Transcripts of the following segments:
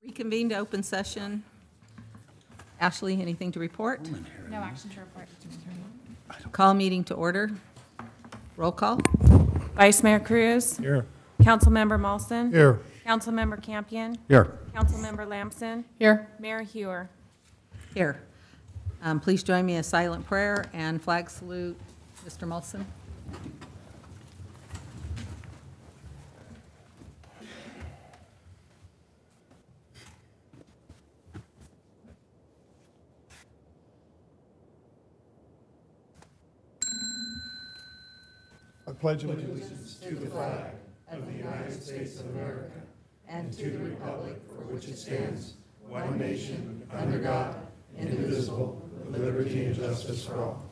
Reconvene to open session. Ashley, anything to report? No action to report. Call meeting to order. Roll call. Vice Mayor Cruz. Here. Councilmember Molson. Here. Councilmember Campion. Here. Councilmember Lamson. Here. Mayor Hewer. Here. Please join me in a silent prayer and flag salute. Mr. Molson. I pledge allegiance to the flag of the United States of America and to the republic for which it stands, one nation, under God, indivisible, with liberty and justice for all.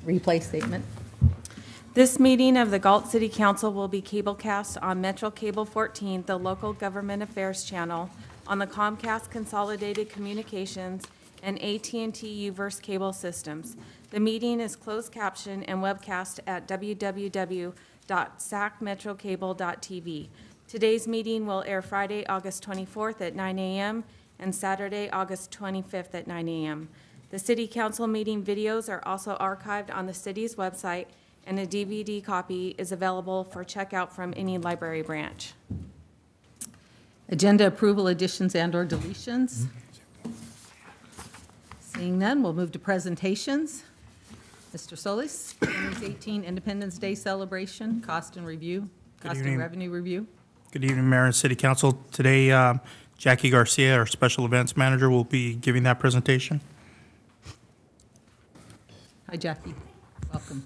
Replay statement. This meeting of the Galt City Council will be cablecast on Metro Cable 14, the local government affairs channel, on the Comcast Consolidated Communications and AT&T Uverse cable systems. The meeting is closed caption and webcast at www.sacmetrocable.tv. Today's meeting will air Friday, August 24th at 9 a.m. and Saturday, August 25th at 9 a.m. The City Council meeting videos are also archived on the city's website, and a DVD copy is available for checkout from any library branch. Agenda approval, additions and/or deletions. Seeing none, we'll move to presentations. Mr. Solis, County's 18 Independence Day celebration, cost and review, cost and revenue review. Good evening, Mayor and City Council. Today, Jackie Garcia, our Special Events Manager, will be giving that presentation. Hi, Jackie. Welcome.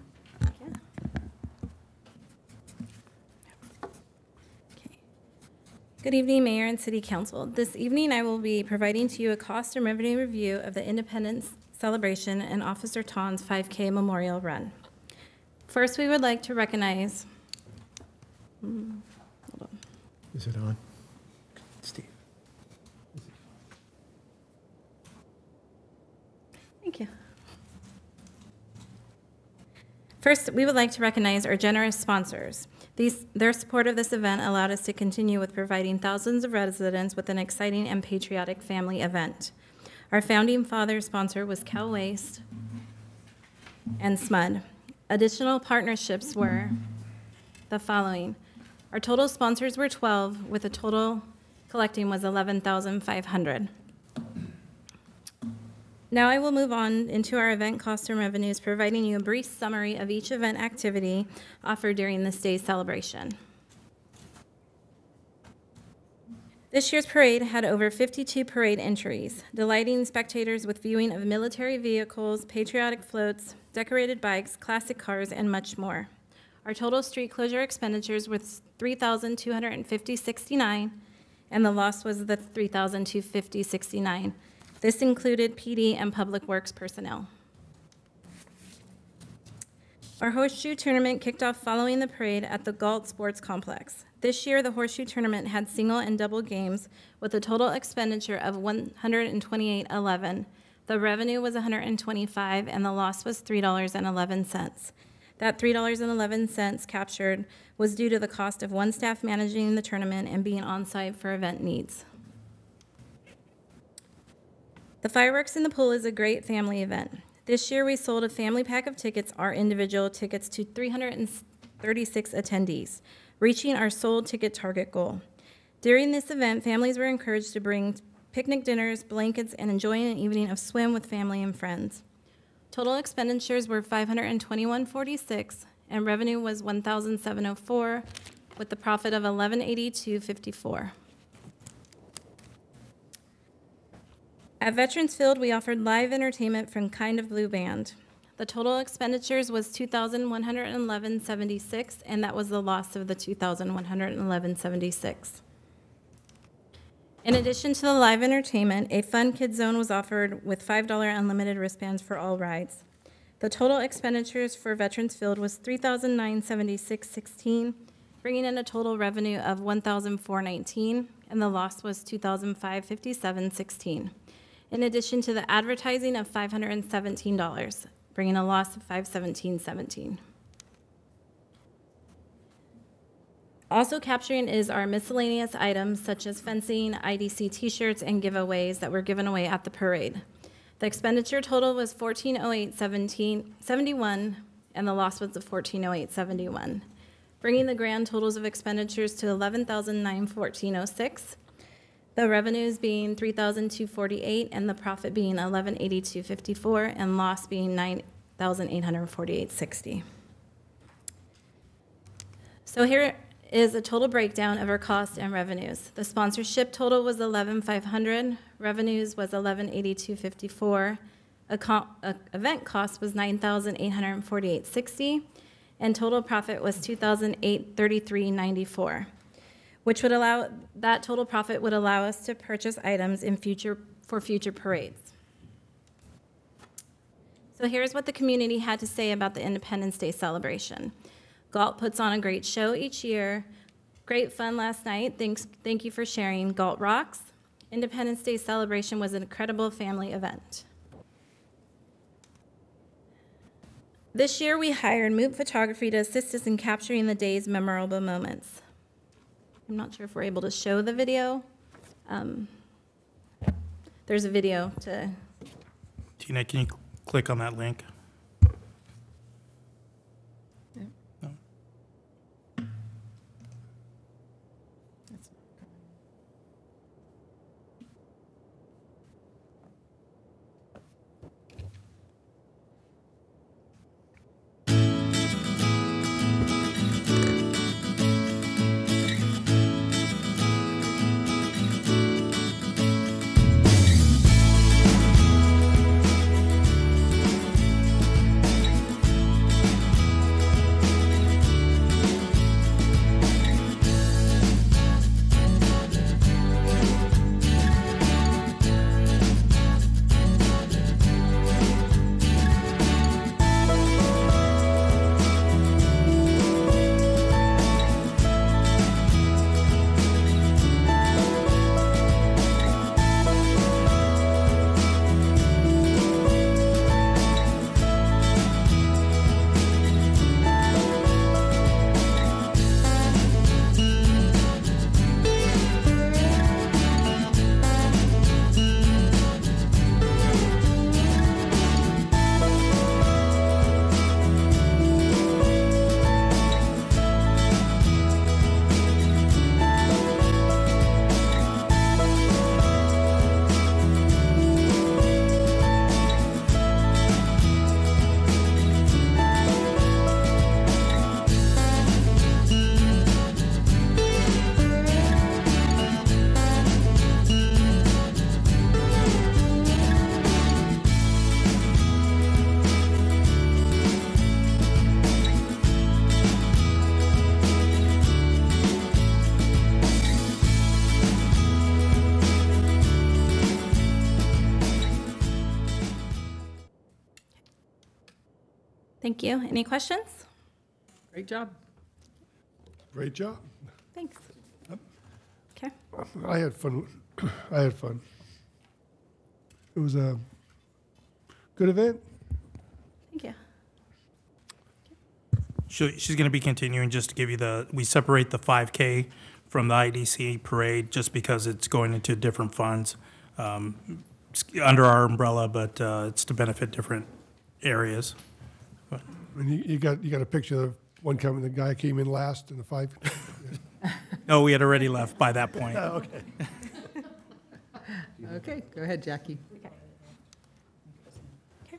Good evening, Mayor and City Council. This evening, I will be providing to you a cost and revenue review of the Independence Celebration and Officer Ton's 5K Memorial Run. First, we would like to recognize, Is it on? Steve. thank you. First, we would like to recognize our generous sponsors. Their support of this event allowed us to continue with providing thousands of residents with an exciting and patriotic family event. Our founding father sponsor was Cal Waste and SMUD. Additional partnerships were the following. Our total sponsors were 12, with a total collecting was $11,500. Now I will move on into our event costs and revenues, providing you a brief summary of each event activity offered during this day's celebration. This year's parade had over 52 parade entries, delighting spectators with viewing of military vehicles, patriotic floats, decorated bikes, classic cars, and much more. Our total street closure expenditures were $3,250.69, and the loss was the $3,250.69. This included PD and Public Works personnel. Our horseshoe tournament kicked off following the parade at the Galt Sports Complex. This year, the horseshoe tournament had single and double games with a total expenditure of $128.11. The revenue was $125, and the loss was $3.11. That $3.11 captured was due to the cost of one staff managing the tournament and being on site for event needs. The fireworks in the pool is a great family event. This year, we sold a family pack of tickets, our individual tickets, to 336 attendees, reaching our sold ticket target goal. During this event, families were encouraged to bring picnic dinners, blankets, and enjoy an evening of swim with family and friends. Total expenditures were $521.46, and revenue was $1,704, with the profit of $1182.54. At Veterans Field, we offered live entertainment from Kind of Blue Band. The total expenditures was $2,111.76, and that was the loss of the $2,111.76. In addition to the live entertainment, a fun kid zone was offered with $5 unlimited wristbands for all rides. The total expenditures for Veterans Field was $3,976.16, bringing in a total revenue of $1,419, and the loss was $2,557.16. In addition to the advertising of $517, bringing a loss of $517.17. Also capturing is our miscellaneous items such as fencing, IDC t-shirts, and giveaways that were given away at the parade. The expenditure total was $1408.71, and the loss was $1408.71, bringing the grand totals of expenditures to $11,914.06. The revenues being $3,248, and the profit being $1182.54, and loss being $9,848.60. So here is a total breakdown of our costs and revenues. The sponsorship total was $11,500, revenues was $1182.54, event cost was $9,848.60, and total profit was $2,833.94, which would allow, that total profit would allow us to purchase items for future parades. So here's what the community had to say about the Independence Day celebration. Galt puts on a great show each year. Great fun last night. Thank you for sharing. Galt rocks. Independence Day celebration was an incredible family event. This year we hired Moot Photography to assist us in capturing the day's memorable moments. I'm not sure if we're able to show the video. There's a video to... Tina, can you click on that link? Thank you. Any questions? Great job. Great job. Thanks. Okay. I had fun. I had fun. It was a good event. Thank you. She's going to be continuing just to give you we separate the 5K from the IDC parade just because it's going into different funds it's under our umbrella, but it's to benefit different areas. And you got a picture of one coming. The guy came in last in the 5. No, we had already left by that point. Oh, okay. Okay, go ahead, Jackie. Okay.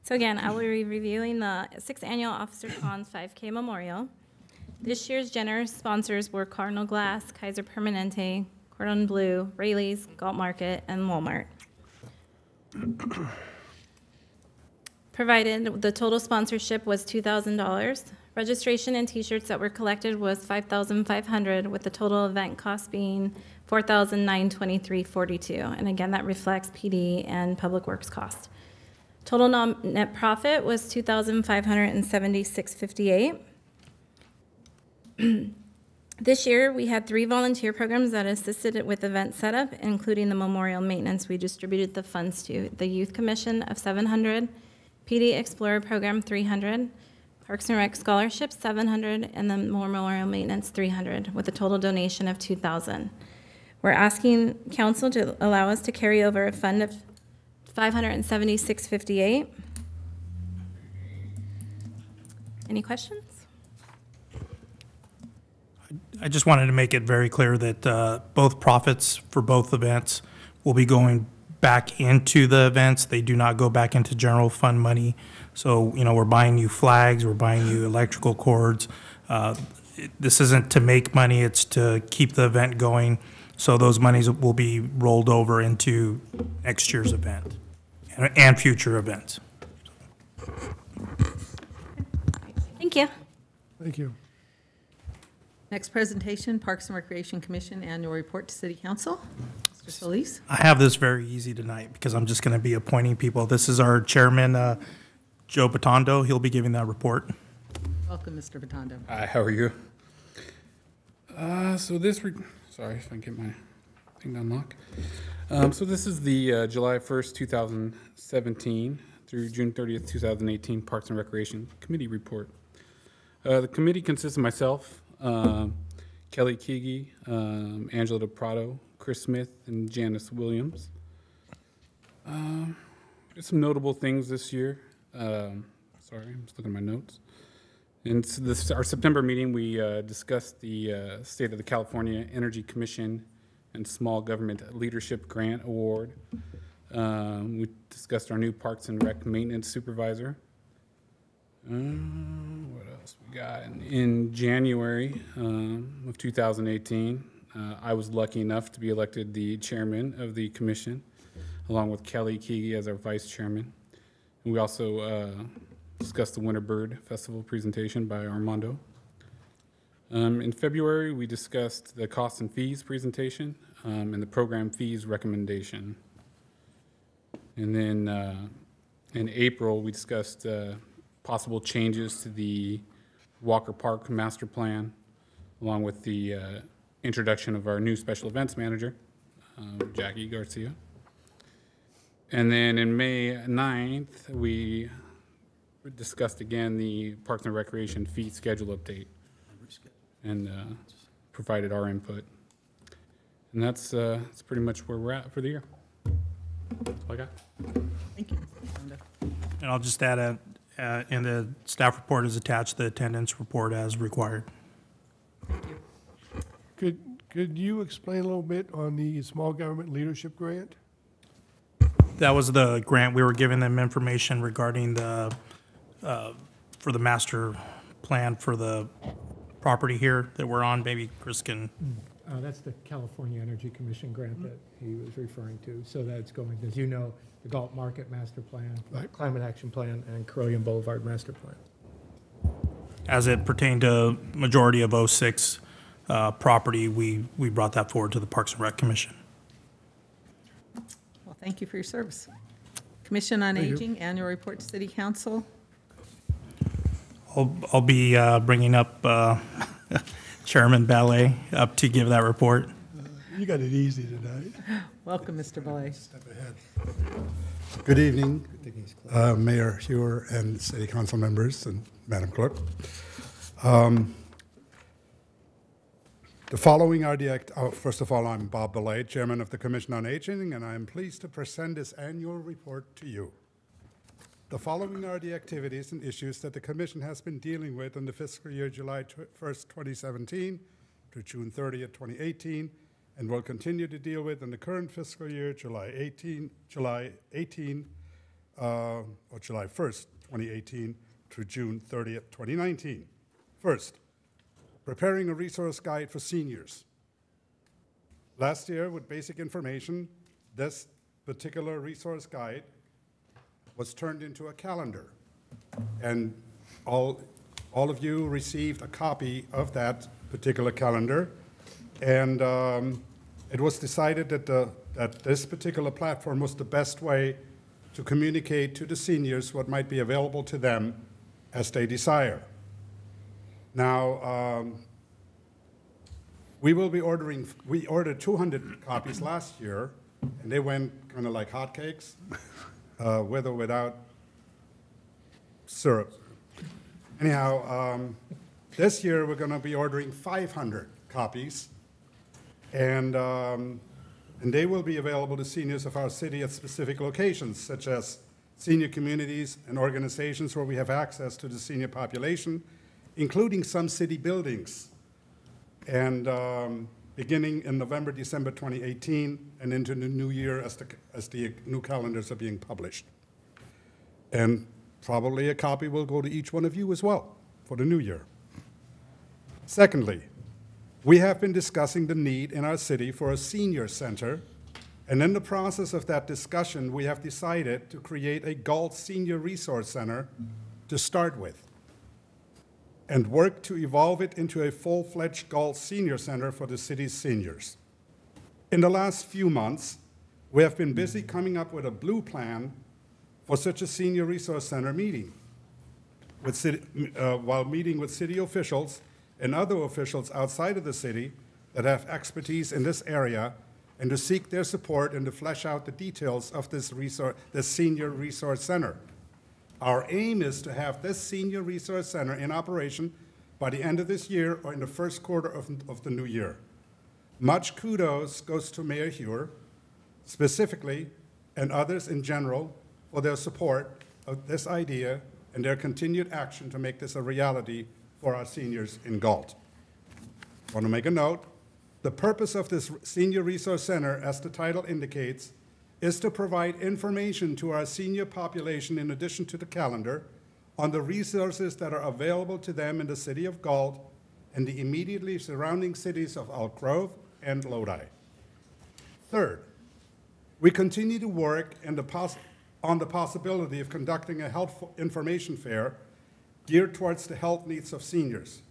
So again, I will be reviewing the 6th Annual Officer Cons 5K Memorial. This year's generous sponsors were Cardinal Glass, Kaiser Permanente, Cordon Bleu, Rayleigh's, Galt Market, and Walmart. Provided, the total sponsorship was $2,000. Registration and T-shirts that were collected was $5,500, with the total event cost being $4,923.42. And again, that reflects PD and Public Works cost. Total net profit was $2,576.58. This year, we had 3 volunteer programs that assisted with event setup, including the memorial maintenance we distributed the funds to. The Youth Commission of $700, PD Explorer Program $300, Parks and Rec scholarships, $700, and the memorial maintenance, $300, with a total donation of $2,000. We're asking council to allow us to carry over a fund of $576.58. Any questions? I just wanted to make it very clear that both profits for both events will be going back into the events. They do not go back into general fund money. So, we're buying you flags, we're buying you electrical cords. This isn't to make money, it's to keep the event going. So those monies will be rolled over into next year's event and future events. Thank you. Thank you. Next presentation, Parks and Recreation Commission Annual Report to City Council. Mr. Solis. I have this very easy tonight because I'm just going to be appointing people. This is our chairman, Joe Batondo. He'll be giving that report. Welcome, Mr. Batondo. Hi, how are you? Sorry if I can get my thing to unlock. So this is the July 1st, 2017 through June 30th, 2018 Parks and Recreation Committee report. The committee consists of myself, Kelly Keegi, Angela DePrado, Chris Smith, and Janice Williams. There's some notable things this year. Sorry, I'm just looking at my notes. In our September meeting, we discussed the State of the California Energy Commission and Small Government Leadership Grant Award. We discussed our new Parks and Rec Maintenance Supervisor. What else we got? In January of 2018, I was lucky enough to be elected the chairman of the commission, along with Kelly Keegi as our vice chairman. And we also discussed the Winter Bird Festival presentation by Armando. In February, we discussed the costs and fees presentation and the program fees recommendation. And then in April, we discussed possible changes to the Walker Park master plan, along with the introduction of our new special events manager, Jackie Garcia. And then in May 9th, we discussed again the Parks and Recreation fee schedule update and provided our input. And that's pretty much where we're at for the year. That's all I got. Thank you, Mr. Batondo. And I'll just add, in the staff report is attached the attendance report as required. Could you explain a little bit on the Small Government Leadership Grant? That was the grant. We were giving them information regarding the, for the master plan for the property here that we're on. Maybe Chris can. That's the California Energy Commission grant that he was referring to. So that's going, as you know, the Galt Market Master Plan, Right. Climate Action Plan, and Carillion Boulevard Master Plan. As it pertained to majority of 06 property, we brought that forward to the Parks and Rec Commission. Well, thank you for your service. Commission on Thank you. Aging Annual Report to City Council. I'll be bringing up Chairman Ballet up to give that report. You got it easy tonight. Welcome, Mr. Belay. Step ahead. Good evening, Mayor Hewer and City Council members and Madam Clerk. The following are the first of all, I'm Bob Belay, Chairman of the Commission on Aging, and I am pleased to present this annual report to you. The following are the activities and issues that the Commission has been dealing with in the fiscal year July 1st, 2017 to June 30th, 2018, and will continue to deal with in the current fiscal year, July 1st, 2018 through June 30th, 2019. First, preparing a resource guide for seniors. Last year, with basic information, this particular resource guide was turned into a calendar. And all of you received a copy of that particular calendar. And it was decided that this particular platform was the best way to communicate to the seniors what might be available to them as they desire. Now, we ordered 200 copies last year, and they went kind of like hotcakes, with or without syrup. Anyhow, this year we're going to be ordering 500 copies, and they will be available to seniors of our city at specific locations, such as senior communities and organizations where we have access to the senior population, including some city buildings. And beginning in November, December 2018, and into the new year as the new calendars are being published. And probably a copy will go to each one of you as well for the new year. Secondly, we have been discussing the need in our city for a senior center, and in the process of that discussion, we have decided to create a Galt Senior Resource Center to start with, and work to evolve it into a full-fledged Galt Senior Center for the city's seniors. In the last few months, we have been busy coming up with a blue plan for such a senior resource center meeting, while meeting with city officials and other officials outside of the city that have expertise in this area, and to seek their support and to flesh out the details of this senior resource center. Our aim is to have this senior resource center in operation by the end of this year or in the first quarter of the new year. Much kudos goes to Mayor Hewer, specifically, and others in general, for their support of this idea and their continued action to make this a reality for our seniors in Galt. I want to make a note. The purpose of this Senior Resource Center, as the title indicates, is to provide information to our senior population in addition to the calendar on the resources that are available to them in the city of Galt and the immediately surrounding cities of Elk Grove and Lodi. Third, we continue to work on the possibility of conducting a health information fair geared towards the health needs of seniors.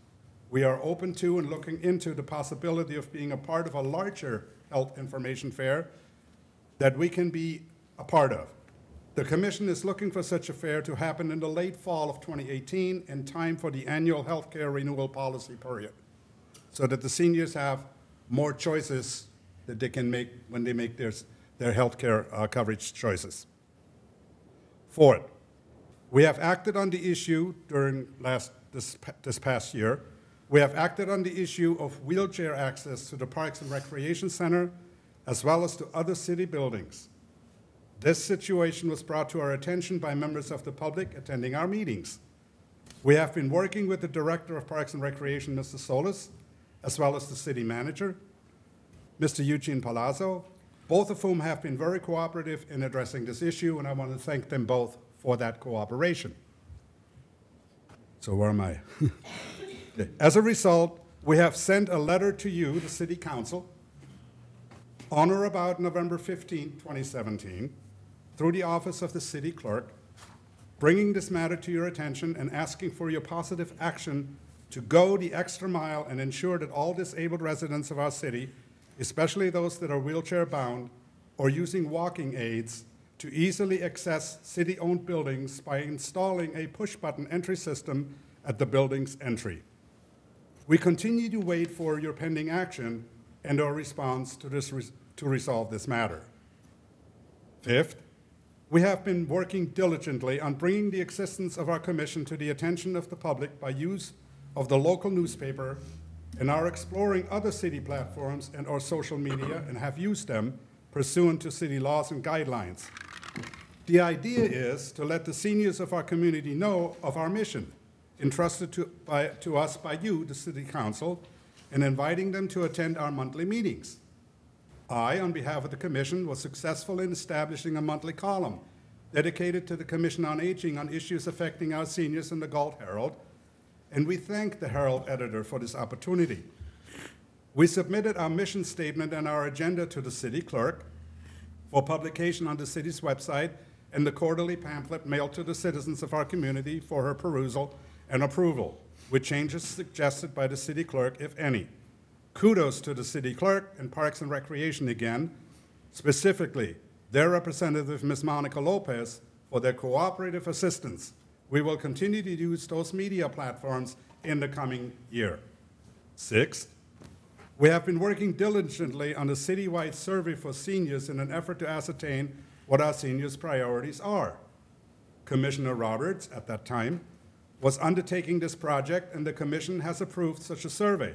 We are open to and looking into the possibility of being a part of a larger health information fair that we can be a part of. The Commission is looking for such a fair to happen in the late fall of 2018 in time for the annual healthcare renewal policy period, so that the seniors have more choices that they can make when they make their healthcare coverage choices. Fourth, we have acted on the issue during this past year. We have acted on the issue of wheelchair access to the Parks and Recreation Center, as well as to other city buildings. This situation was brought to our attention by members of the public attending our meetings. We have been working with the Director of Parks and Recreation, Mr. Solis, as well as the City Manager, Mr. Eugene Palazzo, both of whom have been very cooperative in addressing this issue, and I want to thank them both for that cooperation. So where am I? As a result, we have sent a letter to you, the City Council, on or about November 15, 2017, through the Office of the City Clerk, bringing this matter to your attention and asking for your positive action to go the extra mile and ensure that all disabled residents of our city, especially those that are wheelchair-bound or using walking aids, to easily access city-owned buildings by installing a push-button entry system at the building's entry. We continue to wait for your pending action and our response to resolve this matter. Fifth, we have been working diligently on bringing the existence of our commission to the attention of the public by use of the local newspaper, and are exploring other city platforms and or social media and have used them pursuant to city laws and guidelines. The idea is to let the seniors of our community know of our mission, entrusted to us by you, the City Council, and inviting them to attend our monthly meetings. I, on behalf of the Commission, was successful in establishing a monthly column dedicated to the Commission on Aging on issues affecting our seniors in the Galt Herald, and we thank the Herald editor for this opportunity. We submitted our mission statement and our agenda to the City Clerk for publication on the city's website and the quarterly pamphlet mailed to the citizens of our community for her perusal and approval, with changes suggested by the City Clerk, if any. Kudos to the City Clerk and Parks and Recreation again, specifically their representative, Ms. Monica Lopez, for their cooperative assistance. We will continue to use those media platforms in the coming year. Sixth, we have been working diligently on a citywide survey for seniors in an effort to ascertain what our seniors' priorities are. Commissioner Roberts, at that time, was undertaking this project, and the commission has approved such a survey.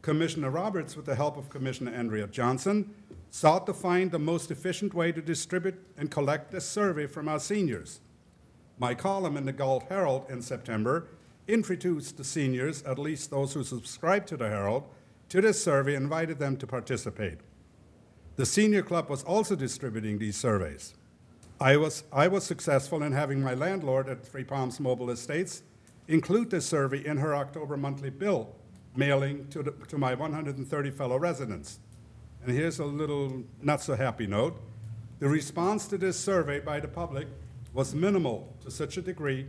Commissioner Roberts, with the help of Commissioner Andrea Johnson, sought to find the most efficient way to distribute and collect this survey from our seniors. My column in the Galt Herald in September introduced the seniors, at least those who subscribed to the Herald, to this survey and invited them to participate. The Senior Club was also distributing these surveys. I was successful in having my landlord at Three Palms Mobile Estates include this survey in her October monthly bill mailing to my 130 fellow residents. And here's a little not-so-happy note. The response to this survey by the public was minimal to such a degree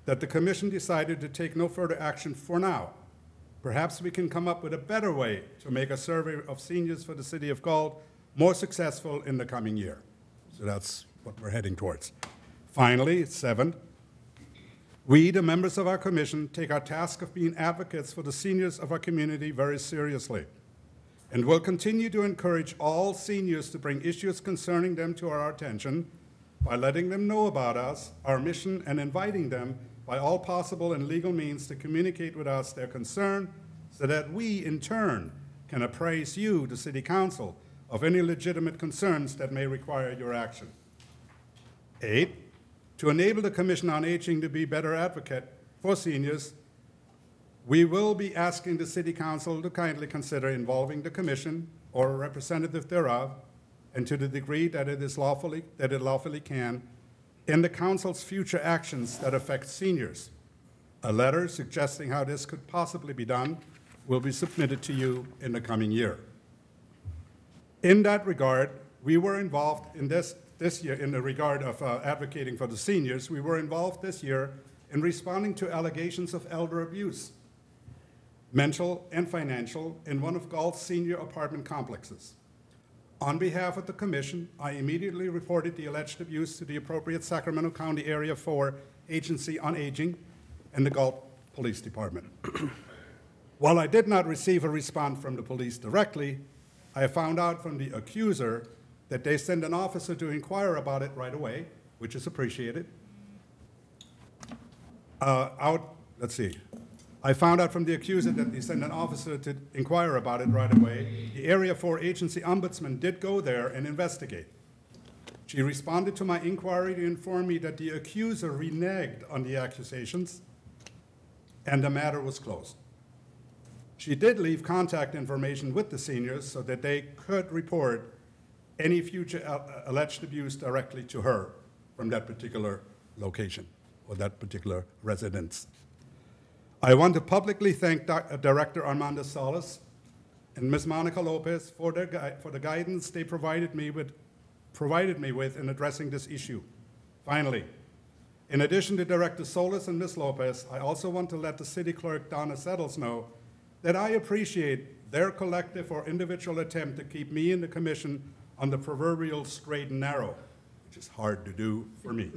that the commission decided to take no further action for now. Perhaps we can come up with a better way to make a survey of seniors for the city of Galt more successful in the coming year. So that's what we're heading towards. Finally, 7, we, the members of our commission, take our task of being advocates for the seniors of our community very seriously, and will continue to encourage all seniors to bring issues concerning them to our attention by letting them know about us, our mission, and inviting them by all possible and legal means to communicate with us their concern so that we, in turn, can appraise you, the City Council, of any legitimate concerns that may require your action. 8, to enable the Commission on Aging to be better advocate for seniors, we will be asking the City Council to kindly consider involving the Commission or a representative thereof, and to the degree that it lawfully can, in the Council's future actions that affect seniors. A letter suggesting how this could possibly be done will be submitted to you in the coming year. In that regard, we were involved in this year, in the regard of advocating for the seniors, we were involved this year in responding to allegations of elder abuse, mental and financial, in one of Galt's senior apartment complexes. On behalf of the Commission, I immediately reported the alleged abuse to the appropriate Sacramento County Area 4 Agency on Aging and the Galt Police Department. While I did not receive a response from the police directly, I found out from the accuser that they send an officer to inquire about it right away, which is appreciated. I found out from the accuser that they sent an officer to inquire about it right away. The Area 4 Agency Ombudsman did go there and investigate. She responded to my inquiry to inform me that the accuser reneged on the accusations and the matter was closed. She did leave contact information with the seniors so that they could report any future alleged abuse directly to her from that particular location or that particular residence. I want to publicly thank Director Armando Salas and Ms. Monica Lopez for the guidance they provided me with in addressing this issue. Finally, in addition to Director Solis and Ms. Lopez, I also want to let the City Clerk Donna Settles know that I appreciate their collective or individual attempt to keep me and the Commission on the proverbial straight and narrow, which is hard to do for me,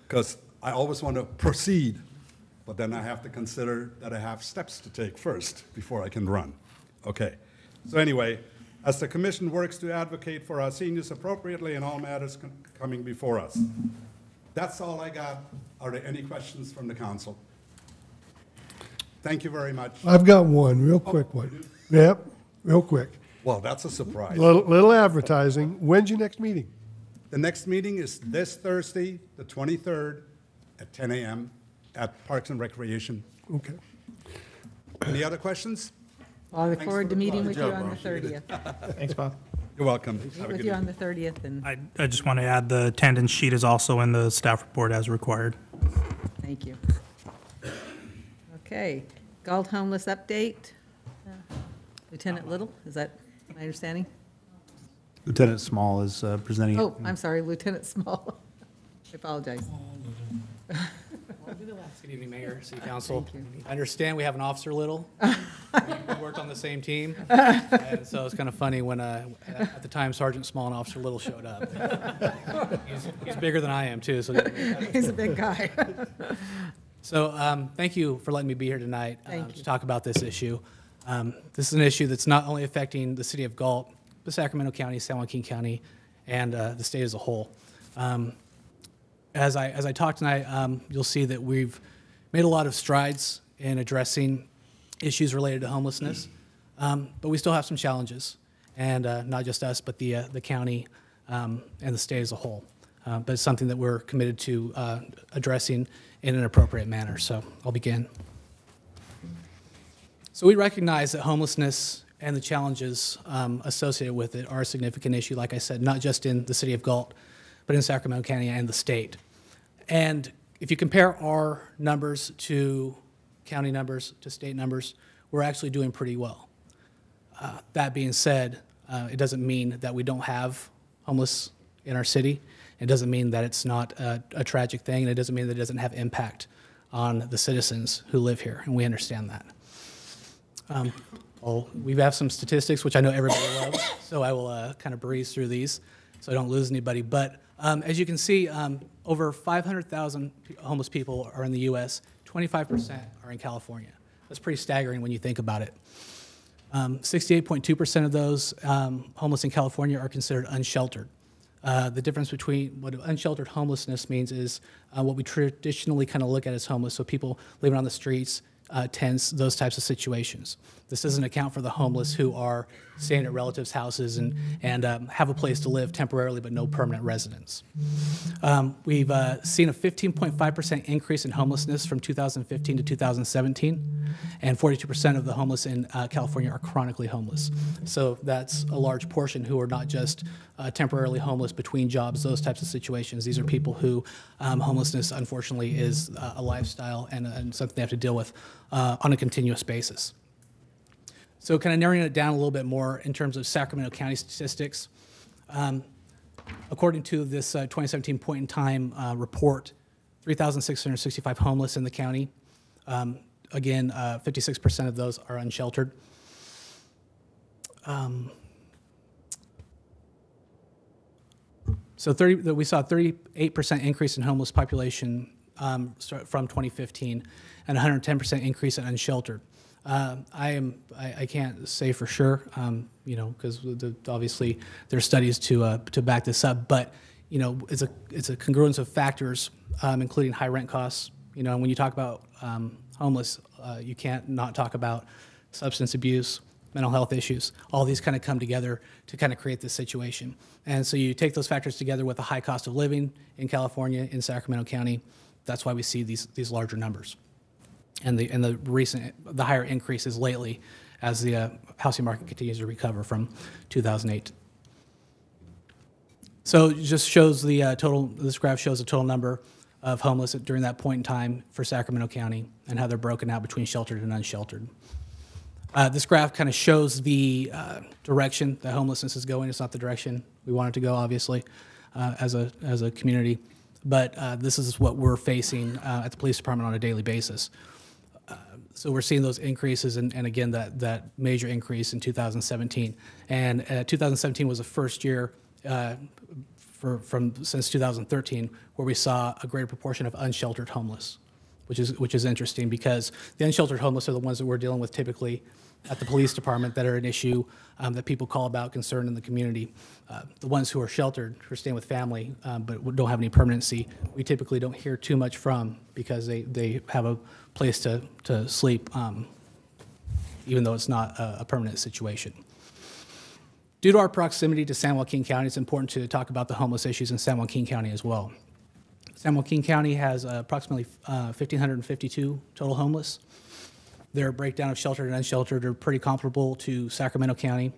because I always want to proceed, but then I have to consider that I have steps to take first before I can run. Okay, so anyway, as the Commission works to advocate for our seniors appropriately in all matters coming before us. That's all I got. Are there any questions from the Council? Thank you very much. I've got one, real quick one. Yep, real quick. Well, that's a surprise. Little advertising. When's your next meeting? The next meeting is this Thursday, the 23rd, at 10 a.m. at Parks and Recreation. Okay. Any other questions? Well, I look Thanks forward for to the meeting plug. with Good you job, on the Bob. 30th. Thanks, Bob. You're welcome. Meet Have a with good you evening. on the 30th, and I just want to add the attendance sheet is also in the staff report as required. thank you. Okay, Galt homeless update. Lieutenant Little, is that my understanding? Lieutenant Small is presenting. Oh, I'm sorry, Lieutenant Small. I apologize. Good evening, Mayor, City Council. Thank you. I understand we have an Officer Little. We worked on the same team, and so it's kind of funny when, at the time, Sergeant Small and Officer Little showed up. He's bigger than I am, too, so. He's a big guy. So, thank you for letting me be here tonight Thank you. to talk about this issue. This is an issue that's not only affecting the city of Galt, but Sacramento County, San Joaquin County, and the state as a whole. as I talk tonight, you'll see that we've made a lot of strides in addressing issues related to homelessness, but we still have some challenges, and not just us, but the county and the state as a whole. But it's something that we're committed to addressing in an appropriate manner. So I'll begin. So we recognize that homelessness and the challenges associated with it are a significant issue, like I said, not just in the city of Galt, but in Sacramento County and the state. And if you compare our numbers to county numbers, to state numbers, we're actually doing pretty well. That being said, it doesn't mean that we don't have homeless in our city. It doesn't mean that it's not a tragic thing, and it doesn't mean that it doesn't have impact on the citizens who live here, and we understand that. We have some statistics, which I know everybody loves, so I will kind of breeze through these so I don't lose anybody. But as you can see, over 500,000 homeless people are in the U.S., 25% are in California. That's pretty staggering when you think about it. 68.2% of those homeless in California are considered unsheltered. The difference between what unsheltered homelessness means is what we traditionally kind of look at as homeless, so people living on the streets, tents, those types of situations. This doesn't account for the homeless who are staying at relatives' houses and have a place to live temporarily but no permanent residence. We've seen a 15.5% increase in homelessness from 2015 to 2017, and 42% of the homeless in California are chronically homeless. So that's a large portion who are not just temporarily homeless between jobs, those types of situations. These are people who homelessness, unfortunately, is a lifestyle and something they have to deal with on a continuous basis. So kind of narrowing it down a little bit more in terms of Sacramento County statistics, according to this 2017 point in time report, 3,665 homeless in the county. Again, 56% of those are unsheltered. So we saw a 38% increase in homeless population from 2015 and 110% increase in unsheltered. I can't say for sure, because obviously there are studies to back this up. But it's a congruence of factors, including high rent costs. And when you talk about homeless, you can't not talk about substance abuse, mental health issues. All these kind of come together to kind of create this situation. And so you take those factors together with the high cost of living in California, in Sacramento County. That's why we see these larger numbers. And the higher increases lately as the housing market continues to recover from 2008. So it just shows the total. This graph shows the total number of homeless during that point in time for Sacramento County and how they're broken out between sheltered and unsheltered. This graph kind of shows the direction that homelessness is going. It's not the direction we want it to go, obviously, as a community. But this is what we're facing at the police department on a daily basis. So we're seeing those increases, and again, that major increase in 2017. And 2017 was the first year since 2013 where we saw a greater proportion of unsheltered homeless, which is interesting because the unsheltered homeless are the ones that we're dealing with typically at the police department that are an issue that people call about, concern in the community. The ones who are sheltered, who are staying with family, but don't have any permanency, we typically don't hear too much from because they have a place to sleep, even though it's not a permanent situation. Due to our proximity to San Joaquin County, it's important to talk about the homeless issues in San Joaquin County as well. San Joaquin County has approximately 1,552 total homeless. Their breakdown of sheltered and unsheltered are pretty comparable to Sacramento County.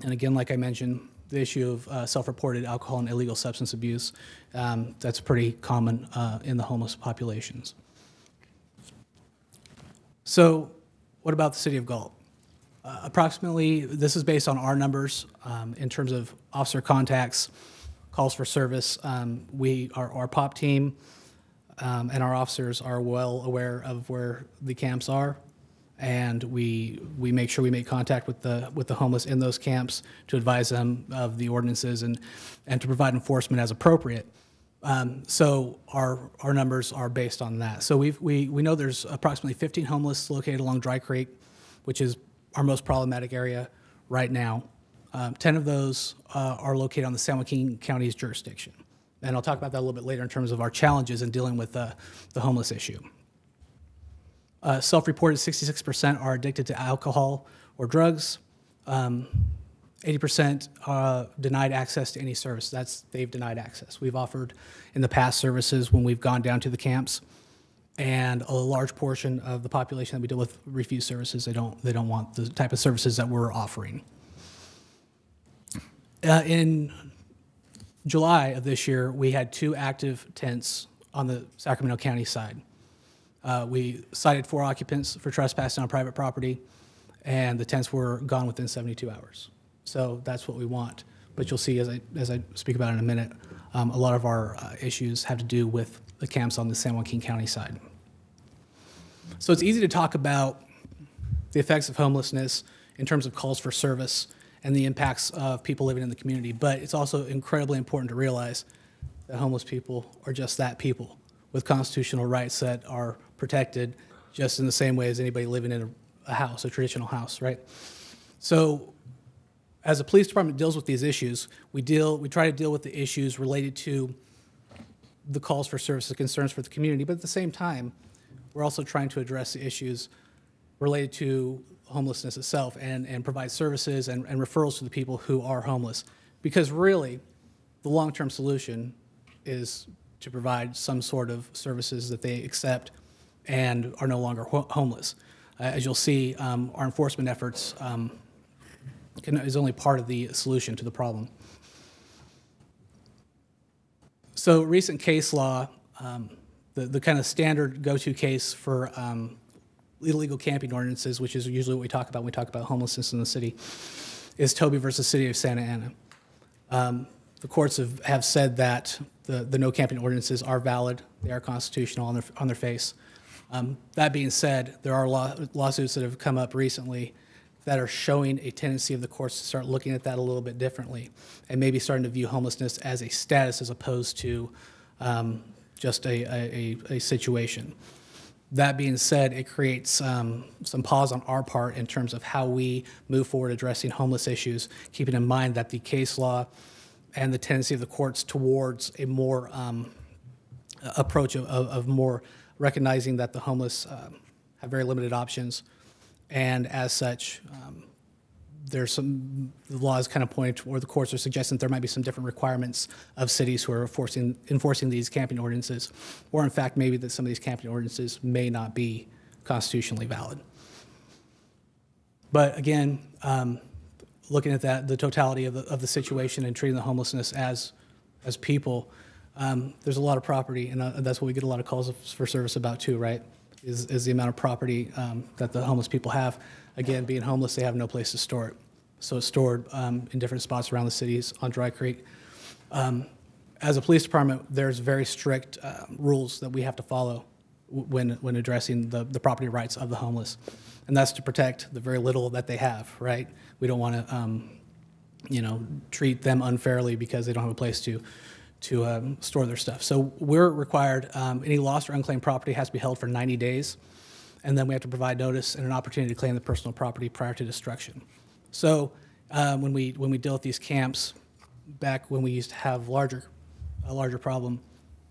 And again, like I mentioned, the issue of self-reported alcohol and illegal substance abuse, that's pretty common in the homeless populations. So what about the city of Galt? Approximately, this is based on our numbers in terms of officer contacts, calls for service. Our POP team and our officers are well aware of where the camps are, and we make sure we make contact with the homeless in those camps to advise them of the ordinances and to provide enforcement as appropriate. So our numbers are based on that. So we know there's approximately 15 homeless located along Dry Creek, which is our most problematic area right now. 10 of those are located on the San Joaquin County's jurisdiction. And I'll talk about that a little bit later in terms of our challenges in dealing with the homeless issue. Self-reported 66% are addicted to alcohol or drugs. 80% denied access to any service. They've denied access. We've offered in the past services when we've gone down to the camps, and a large portion of the population that we deal with refuse services. They don't want the type of services that we're offering. In July of this year, we had 2 active tents on the Sacramento County side. We cited 4 occupants for trespassing on private property, and the tents were gone within 72 hours. So that's what we want. But you'll see, as I speak about in a minute, a lot of our issues have to do with the camps on the San Joaquin County side. So it's easy to talk about the effects of homelessness in terms of calls for service and the impacts of people living in the community, but it's also incredibly important to realize that homeless people are just that, people with constitutional rights that are protected just in the same way as anybody living in a house, a traditional house, right? So as a police department deals with these issues, we try to deal with the issues related to the calls for service, the concerns for the community, but at the same time, we're also trying to address the issues related to homelessness itself and provide services and referrals to the people who are homeless. Because really, the long-term solution is to provide some sort of services that they accept and are no longer homeless. As you'll see, our enforcement efforts is only part of the solution to the problem. So recent case law, the kind of standard go-to case for illegal camping ordinances, which is usually what we talk about when we talk about homelessness in the city, is Toby versus City of Santa Ana. The courts have said that the no camping ordinances are valid, they are constitutional on their face. That being said, there are lawsuits that have come up recently that are showing a tendency of the courts to start looking at that a little bit differently and maybe starting to view homelessness as a status as opposed to just a situation. That being said, it creates some pause on our part in terms of how we move forward addressing homeless issues, keeping in mind that the case law and the tendency of the courts towards a more approach of more recognizing that the homeless have very limited options, and as such, there's the laws kind of point to, or the courts are suggesting there might be some different requirements of cities who are enforcing these camping ordinances, or in fact maybe that some of these camping ordinances may not be constitutionally valid. But again, looking at the totality of the situation and treating the homelessness as people, there's a lot of property, and that's what we get a lot of calls for service about too, right? Is the amount of property that the homeless people have. Again, being homeless, they have no place to store it. So it's stored in different spots around the cities on Dry Creek. As a police department, there's very strict rules that we have to follow when addressing the property rights of the homeless. And that's to protect the very little that they have, right? We don't want to, treat them unfairly because they don't have a place to store their stuff. So we're required, any lost or unclaimed property has to be held for 90 days, and then we have to provide notice and an opportunity to claim the personal property prior to destruction. So when we deal with these camps, back when we used to have a larger problem,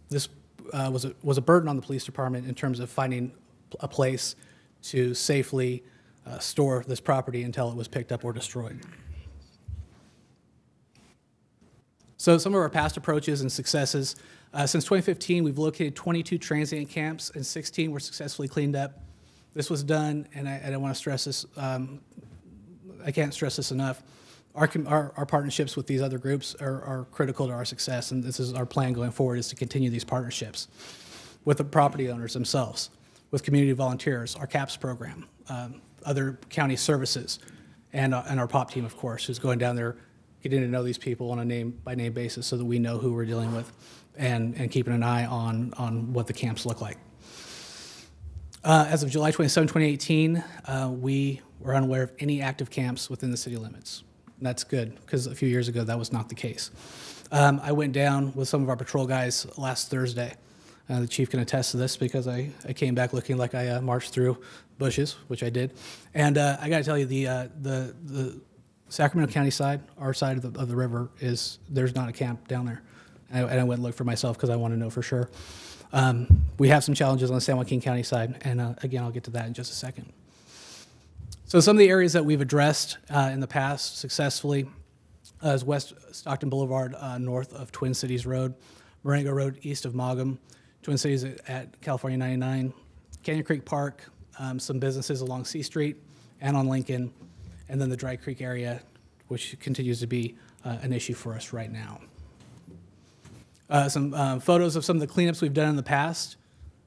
this was a burden on the police department in terms of finding a place to safely store this property until it was picked up or destroyed. So some of our past approaches and successes. Since 2015, we've located 22 transient camps, and 16 were successfully cleaned up. This was done, and I want to stress this, I can't stress this enough. Our partnerships with these other groups are critical to our success, and this is our plan going forward, is to continue these partnerships with the property owners themselves, with community volunteers, our CAPS program, other county services, and our POP team, of course, who's going down there, getting to know these people on a name-by-name basis so that we know who we're dealing with, and keeping an eye on what the camps look like. As of July 27, 2018, we were unaware of any active camps within the city limits. And that's good, because a few years ago that was not the case. I went down with some of our patrol guys last Thursday. The chief can attest to this because I came back looking like I marched through bushes, which I did. And I got to tell you, the Sacramento County side, our side of the river, there's not a camp down there. And I went and looked for myself because I want to know for sure. We have some challenges on the San Joaquin County side, and again, I'll get to that in just a second. So some of the areas that we've addressed in the past successfully is West Stockton Boulevard north of Twin Cities Road, Marengo Road east of Mogum, Twin Cities at California 99, Canyon Creek Park, some businesses along C Street and on Lincoln, and then the Dry Creek area, which continues to be an issue for us right now. Some photos of some of the cleanups we've done in the past.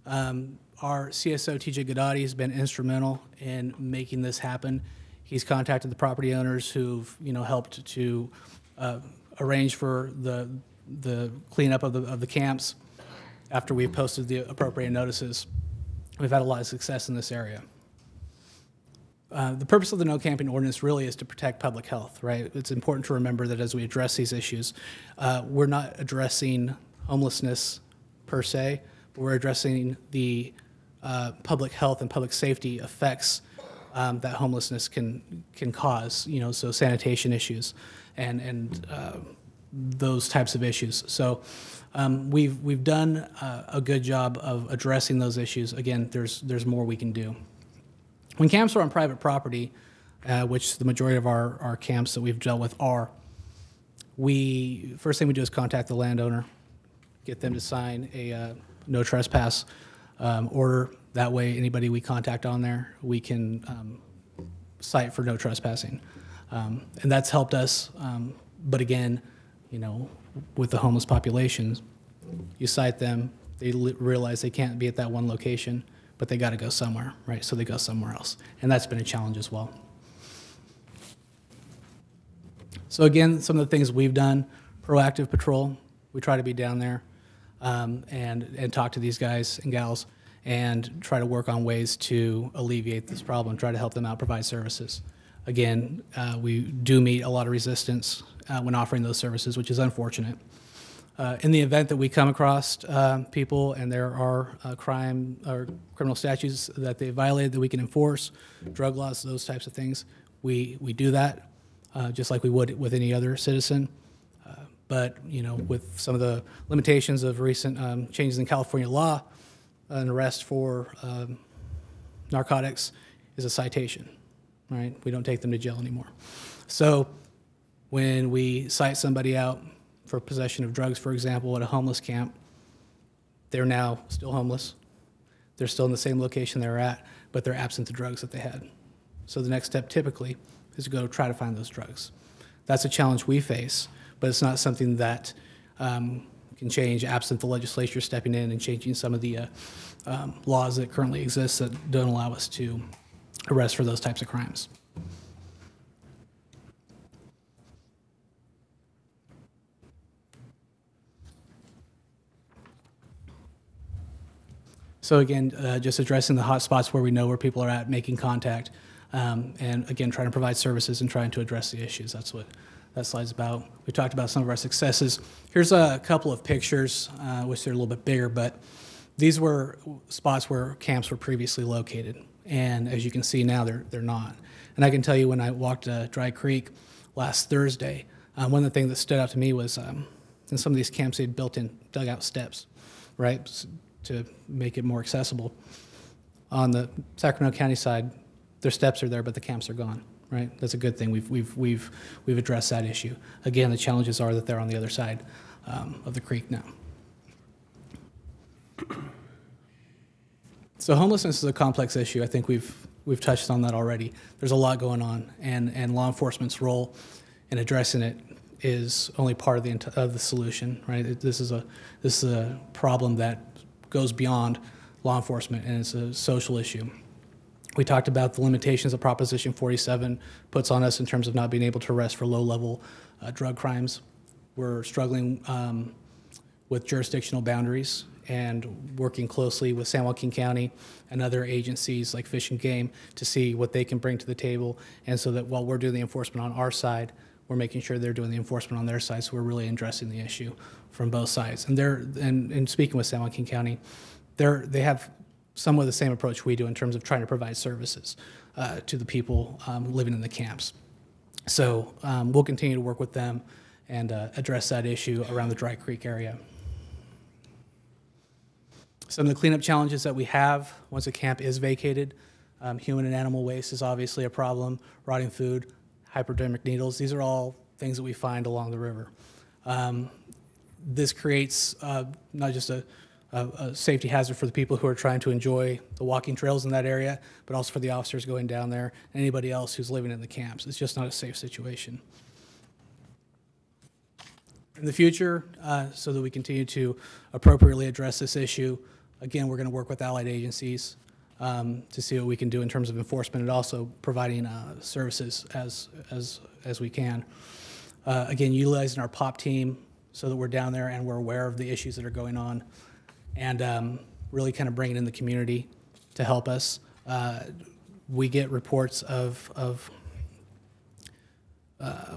Our CSO, TJ Gadati, has been instrumental in making this happen. He's contacted the property owners who've helped to arrange for the cleanup of the camps after we posted the appropriate notices. We've had a lot of success in this area. The purpose of the no camping ordinance really is to protect public health, right? It's important to remember that as we address these issues, we're not addressing homelessness per se, but we're addressing the public health and public safety effects that homelessness can cause, so sanitation issues and those types of issues. So we've done a good job of addressing those issues. Again, there's more we can do. When camps are on private property, which the majority of our camps that we've dealt with are, first thing we do is contact the landowner, get them to sign a no trespass order. That way, anybody we contact on there, we can cite for no trespassing. And that's helped us. But again, with the homeless populations, you cite them, they realize they can't be at that one location, but they got to go somewhere, right? So they go somewhere else. And that's been a challenge as well. So again, some of the things we've done, proactive patrol. We try to be down there and talk to these guys and gals and try to work on ways to alleviate this problem, try to help them out, provide services. Again, we do meet a lot of resistance when offering those services, which is unfortunate. In the event that we come across people and there are crime or criminal statutes that they violated that we can enforce, drug laws, those types of things, we do that just like we would with any other citizen. But with some of the limitations of recent changes in California law, an arrest for narcotics is a citation, right? We don't take them to jail anymore. So when we cite somebody out for possession of drugs, for example, at a homeless camp, they're now still homeless. They're still in the same location they were at, but they're absent the drugs that they had. So the next step typically is to go try to find those drugs. That's a challenge we face, but it's not something that can change absent the legislature stepping in and changing some of the laws that currently exist that don't allow us to arrest for those types of crimes. So again, just addressing the hot spots where we know where people are at, making contact, and again, trying to provide services and trying to address the issues. That's what that slide's about. We talked about some of our successes. Here's a couple of pictures, which they're a little bit bigger, but these were spots where camps were previously located. And as you can see now, they're not. And I can tell you when I walked Dry Creek last Thursday, one of the things that stood out to me was in some of these camps, they'd built in dugout steps, right, to make it more accessible. On the Sacramento County side, their steps are there, but the camps are gone, right? That's a good thing. We've addressed that issue. Again, the challenges are that they're on the other side of the creek now. So homelessness is a complex issue. I think we've touched on that already. There's a lot going on, and law enforcement's role in addressing it is only part of the solution, right? This is a problem that goes beyond law enforcement, and it's a social issue. We talked about the limitations of Proposition 47 puts on us in terms of not being able to arrest for low-level drug crimes. We're struggling with jurisdictional boundaries and working closely with San Joaquin County and other agencies like Fish and Game to see what they can bring to the table, and so that while we're doing the enforcement on our side, we're making sure they're doing the enforcement on their side, so we're really addressing the issue from both sides. And speaking with San Joaquin County, they have somewhat the same approach we do in terms of trying to provide services to the people living in the camps. So we'll continue to work with them and address that issue around the Dry Creek area. Some of the cleanup challenges that we have once a camp is vacated, human and animal waste is obviously a problem, rotting food, hypodermic needles, these are all things that we find along the river. This creates not just a safety hazard for the people who are trying to enjoy the walking trails in that area, but also for the officers going down there and anybody else who's living in the camps. It's just not a safe situation. In the future, so that we continue to appropriately address this issue, again, we're going to work with allied agencies to see what we can do in terms of enforcement and also providing services as we can. Again, utilizing our POP team so that we're down there and we're aware of the issues that are going on, and really kind of bringing in the community to help us. We get reports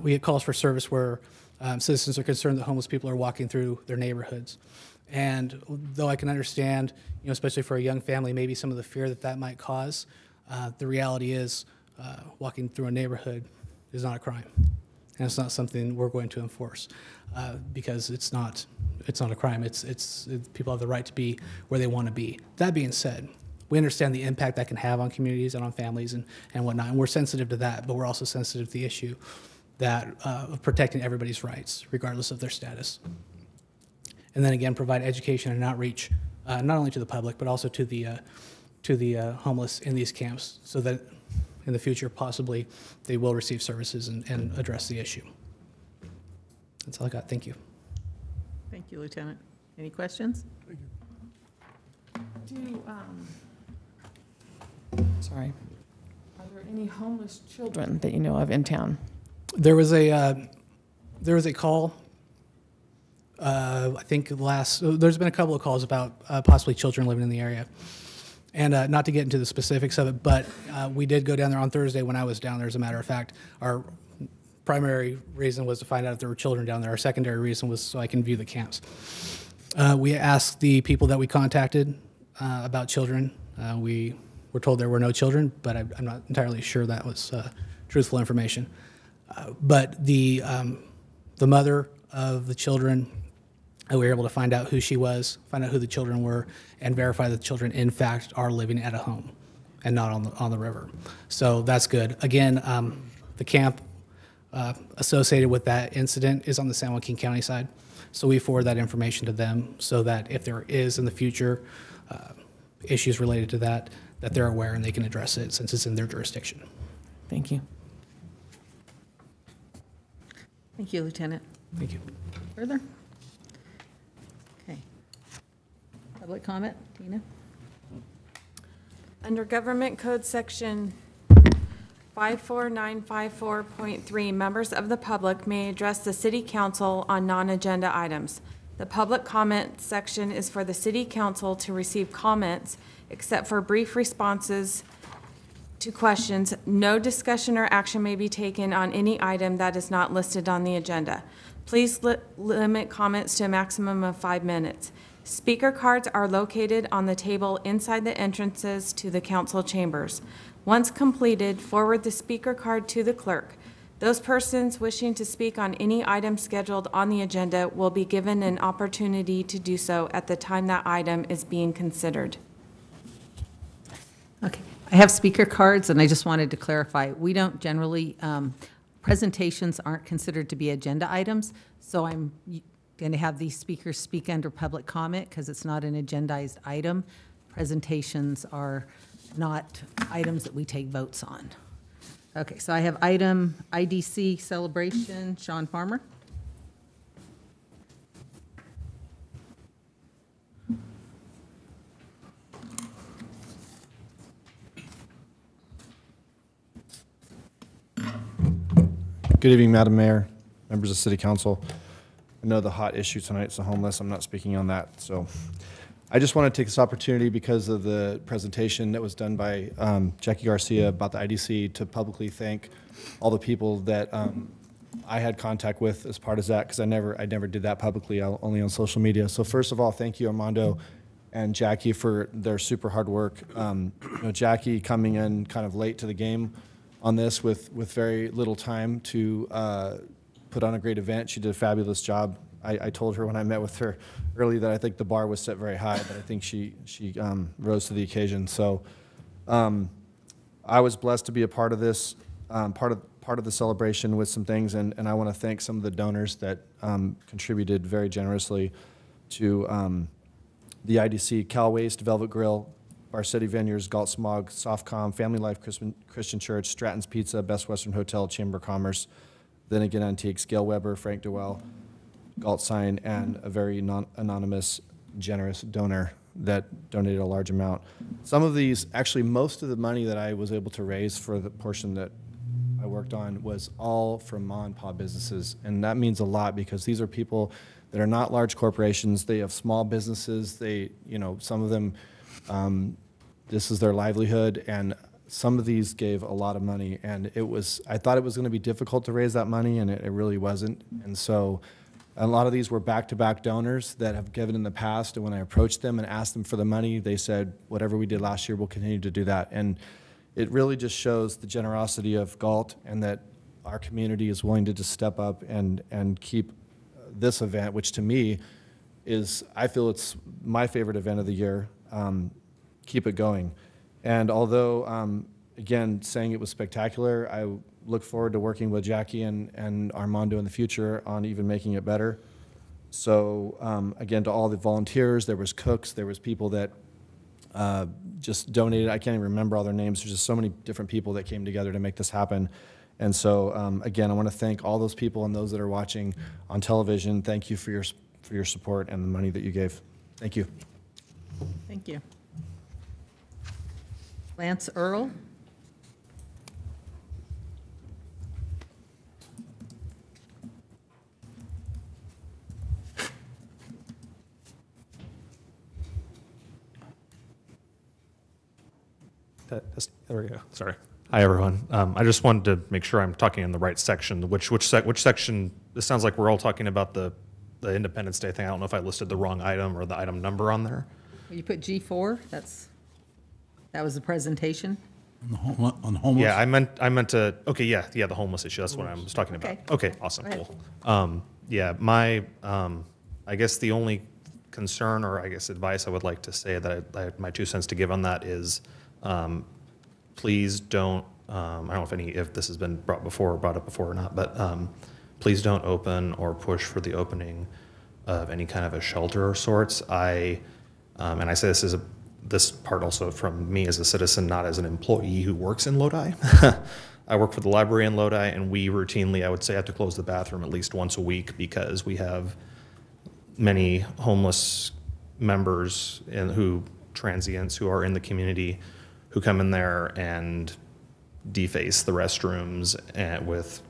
we get calls for service where citizens are concerned that homeless people are walking through their neighborhoods. And though I can understand, especially for a young family, maybe some of the fear that might cause, the reality is walking through a neighborhood is not a crime. And it's not something we're going to enforce because it's not a crime. People have the right to be where they want to be. That being said, we understand the impact that can have on communities and on families and whatnot, and we're sensitive to that, but we're also sensitive to the issue of protecting everybody's rights, regardless of their status. And then again, provide education and outreach, not only to the public, but also to the homeless in these camps, so that in the future, possibly, they will receive services and address the issue. That's all I got. Thank you. Thank you, Lieutenant. Any questions? Sorry. Are there any homeless children that you know of in town? There was a call. I think there's been a couple of calls about possibly children living in the area. And not to get into the specifics of it, but we did go down there on Thursday when I was down there, as a matter of fact. Our primary reason was to find out if there were children down there. Our secondary reason was so I can view the camps. We asked the people that we contacted about children. We were told there were no children, but I'm not entirely sure that was truthful information. But the mother of the children, we were able to find out who she was, find out who the children were, and verify that the children, in fact, are living at a home and not on the river. So that's good. Again, the camp associated with that incident is on the San Joaquin County side. So we forward that information to them so that if there is in the future issues related to that they're aware and they can address it since it's in their jurisdiction. Thank you. Thank you, Lieutenant. Thank you. Further? Okay. Public comment, Tina? Under Government Code Section 54954.3, members of the public may address the City Council on non-agenda items. The public comment section is for the City Council to receive comments, except for brief responses to questions. No discussion or action may be taken on any item that is not listed on the agenda. Please limit comments to a maximum of 5 minutes. Speaker cards are located on the table inside the entrances to the council chambers. Once completed, forward the speaker card to the clerk. Those persons wishing to speak on any item scheduled on the agenda will be given an opportunity to do so at the time that item is being considered. Okay. I have speaker cards, and I just wanted to clarify, we don't generally, presentations aren't considered to be agenda items, so I'm going to have these speakers speak under public comment because it's not an agendized item. Presentations are not items that we take votes on. Okay, so I have item IDC celebration, Sean Farmer. Good evening, Madam Mayor, members of City Council. I know the hot issue tonight is the homeless. I'm not speaking on that. So I just want to take this opportunity because of the presentation that was done by Jackie Garcia about the IDC to publicly thank all the people that I had contact with as part of that, because I never did that publicly, only on social media. So first of all, thank you, Armando and Jackie, for their super hard work. Jackie coming in kind of late to the game on this with very little time to put on a great event. She did a fabulous job. I told her when I met with her early that I think the bar was set very high, but I think she rose to the occasion. So I was blessed to be a part of this, part of the celebration with some things, and I want to thank some of the donors that contributed very generously to the IDC, Cal Waste, Velvet Grill, Barsetti Vineyards, Galt Smog, Softcom, Family Life Christian Church, Stratton's Pizza, Best Western Hotel, Chamber of Commerce, Then Again Antiques, Gail Weber, Frank DeWell, Galt Sign, and a very anonymous, generous donor that donated a large amount. Some of these, actually most of the money that I was able to raise for the portion that I worked on was all from mom and pop businesses. And that means a lot because these are people that are not large corporations. They have small businesses. They, some of them, this is their livelihood. And some of these gave a lot of money. And I thought it was going to be difficult to raise that money, and it really wasn't. And so a lot of these were back-to-back donors that have given in the past, and when I approached them and asked them for the money, they said, whatever we did last year, we'll continue to do that. And it really just shows the generosity of Galt and that our community is willing to just step up and keep this event, which to me I feel it's my favorite event of the year, keep it going. And although, again, saying it was spectacular, I look forward to working with Jackie and Armando in the future on even making it better. So again, to all the volunteers, there was cooks, there was people that just donated. I can't even remember all their names. There's just so many different people that came together to make this happen. And so again, I want to thank all those people and those that are watching on television. Thank you for your support and the money that you gave. Thank you. Thank you. Lance Earl. There we go. Sorry. Hi, everyone. I just wanted to make sure I'm talking in the right section. Which section? It sounds like we're all talking about the Independence Day thing. I don't know if I listed the wrong item or the item number on there. You put G4, that was the presentation. On homeless? Yeah, I meant to. Okay, yeah, the homeless issue. That's what I was talking about. Okay, awesome, cool. Yeah, I guess the only concern or I guess advice I would like to say that I have my 2 cents to give on that is, please don't. I don't know if this has been brought up before or not, but please don't open or push for the opening of any kind of a shelter of sorts. And I say this part also from me as a citizen, not as an employee who works in Lodi. I work for the library in Lodi, and we routinely, I would say, have to close the bathroom at least once a week because we have many homeless members transients who are in the community who come in there and deface the restrooms with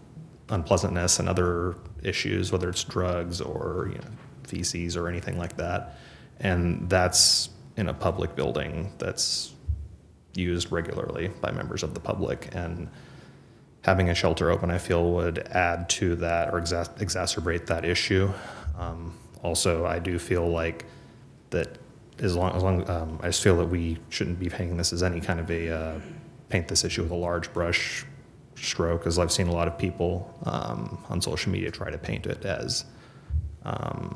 unpleasantness and other issues, whether it's drugs or feces or anything like that. And that's in a public building that's used regularly by members of the public. And having a shelter open, I feel, would add to that or exacerbate that issue. Also, I do feel like that as long I just feel that we shouldn't be painting this as any kind of paint this issue with a large brush stroke, as I've seen a lot of people on social media try to paint it as. I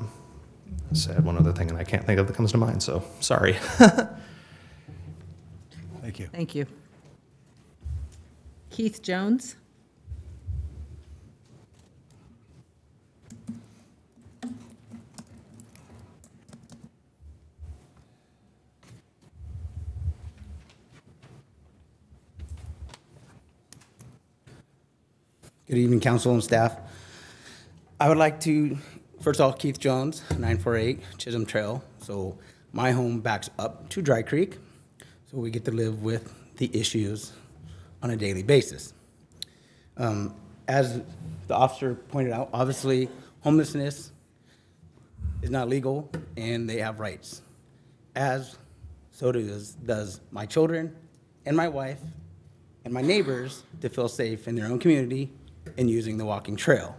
said one other thing, and I can't think of that comes to mind, so sorry. Thank you. Thank you. Keith Jones. Good evening, council and staff. I would like to, first of all, Keith Jones, 948 Chisholm Trail. So my home backs up to Dry Creek, so we get to live with the issues on a daily basis. As the officer pointed out, obviously homelessness is not legal and they have rights. So does my children and my wife and my neighbors to feel safe in their own community and using the walking trail.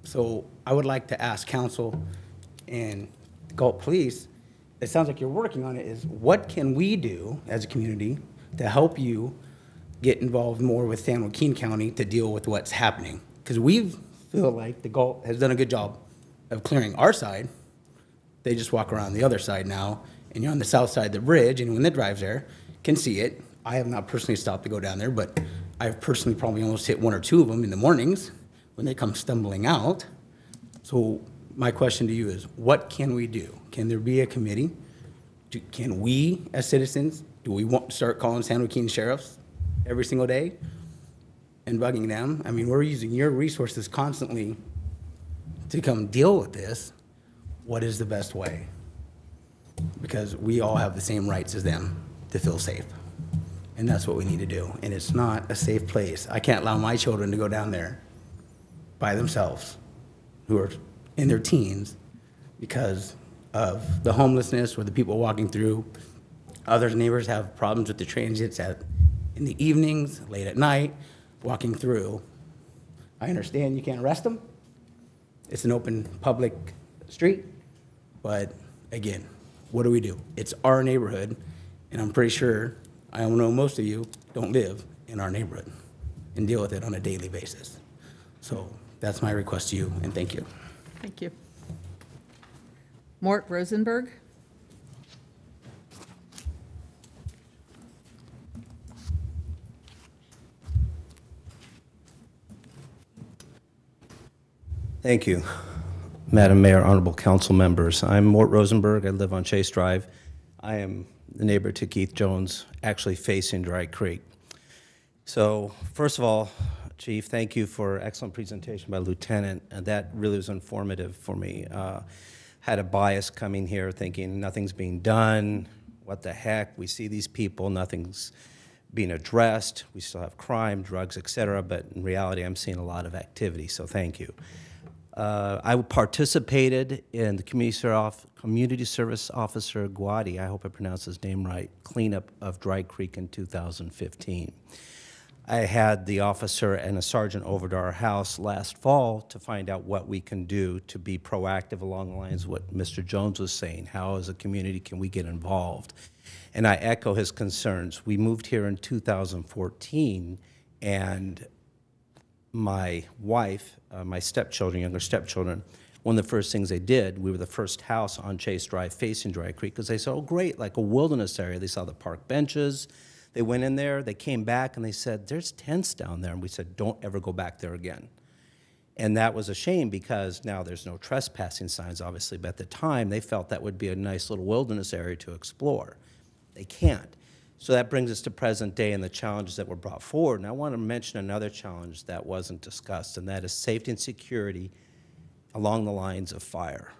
So I would like to ask council and Galt Police, it sounds like you're working on it, is what can we do as a community to help you get involved more with San Joaquin County to deal with what's happening. Because we feel like the Galt has done a good job of clearing our side. They just walk around the other side now, and you're on the south side of the bridge, and anyone that drives there can see it. I have not personally stopped to go down there, but I've personally probably almost hit one or two of them in the mornings when they come stumbling out. So my question to you is, what can we do? Can there be a committee? Can we, as citizens, do we want to start calling San Joaquin sheriffs every single day and bugging them? I mean, we're using your resources constantly to come deal with this. What is the best way? Because we all have the same rights as them to feel safe. And that's what we need to do. And it's not a safe place. I can't allow my children to go down there by themselves, who are in their teens, because of the homelessness or the people walking through. Other neighbors have problems with the transits in the evenings, late at night, walking through. I understand you can't arrest them. It's an open public street. But again, what do we do? It's our neighborhood, and I'm pretty sure, I don't know, most of you don't live in our neighborhood and deal with it on a daily basis. So that's my request to you, and thank you. Thank you. Mort Rosenberg? Thank you, Madam Mayor, honorable council members. I'm Mort Rosenberg. I live on Chase Drive. I am the neighbor to Keith Jones, actually facing Dry Creek. So first of all, Chief, thank you for excellent presentation by Lieutenant, and that really was informative for me. Had a bias coming here thinking nothing's being done, what the heck, we see these people, nothing's being addressed, we still have crime, drugs, et cetera, but in reality I'm seeing a lot of activity, so thank you. I participated in the Community Service Officer Guadi, I hope I pronounced his name right, cleanup of Dry Creek in 2015. I had the officer and a sergeant over to our house last fall to find out what we can do to be proactive along the lines of what Mr. Jones was saying. How as a community can we get involved? And I echo his concerns. We moved here in 2014, and my wife, my stepchildren, younger stepchildren, one of the first things they did, we were the first house on Chase Drive facing Dry Creek, because they said, oh great, like a wilderness area. They saw the park benches. They went in there, they came back, and they said, there's tents down there. And we said, don't ever go back there again. And that was a shame, because now there's no trespassing signs, obviously, but at the time, they felt that would be a nice little wilderness area to explore. They can't. So that brings us to present day and the challenges that were brought forward. And I want to mention another challenge that wasn't discussed, and that is safety and security along the lines of fire.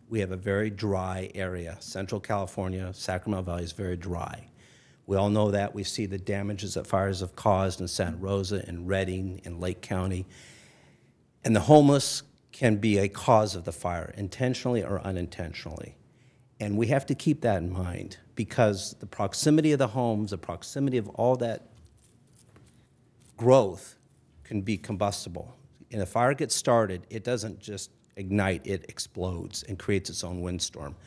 We have a very dry area. Central California, Sacramento Valley is very dry. We all know that. We see the damages that fires have caused in Santa Rosa, in Redding, in Lake County. And the homeless can be a cause of the fire, intentionally or unintentionally. And we have to keep that in mind, because the proximity of the homes, the proximity of all that growth can be combustible. And if fire gets started, it doesn't just ignite, it explodes and creates its own windstorm.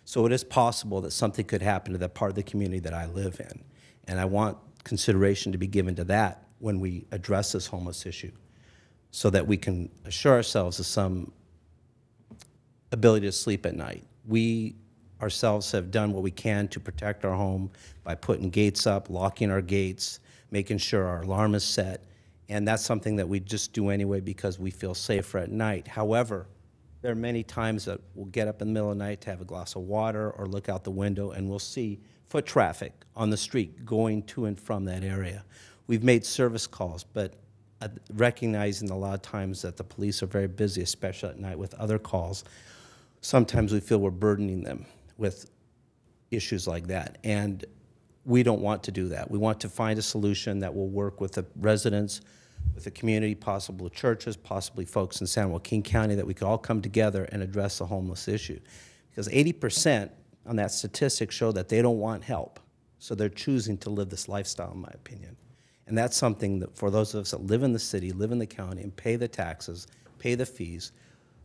So it is possible that something could happen to that part of the community that I live in. And I want consideration to be given to that when we address this homeless issue, so that we can assure ourselves of some ability to sleep at night. We ourselves have done what we can to protect our home by putting gates up, locking our gates, making sure our alarm is set. And that's something that we just do anyway because we feel safer at night. However, there are many times that we'll get up in the middle of the night to have a glass of water or look out the window, and we'll see foot traffic on the street going to and from that area. We've made service calls, but recognizing a lot of times that the police are very busy, especially at night with other calls, sometimes we feel we're burdening them with issues like that. And we don't want to do that. We want to find a solution that will work with the residents, with the community, possibly churches, possibly folks in San Joaquin County, that we could all come together and address the homeless issue. Because 80% on that statistic show that they don't want help. So they're choosing to live this lifestyle, in my opinion. And that's something that for those of us that live in the city, live in the county, and pay the taxes, pay the fees,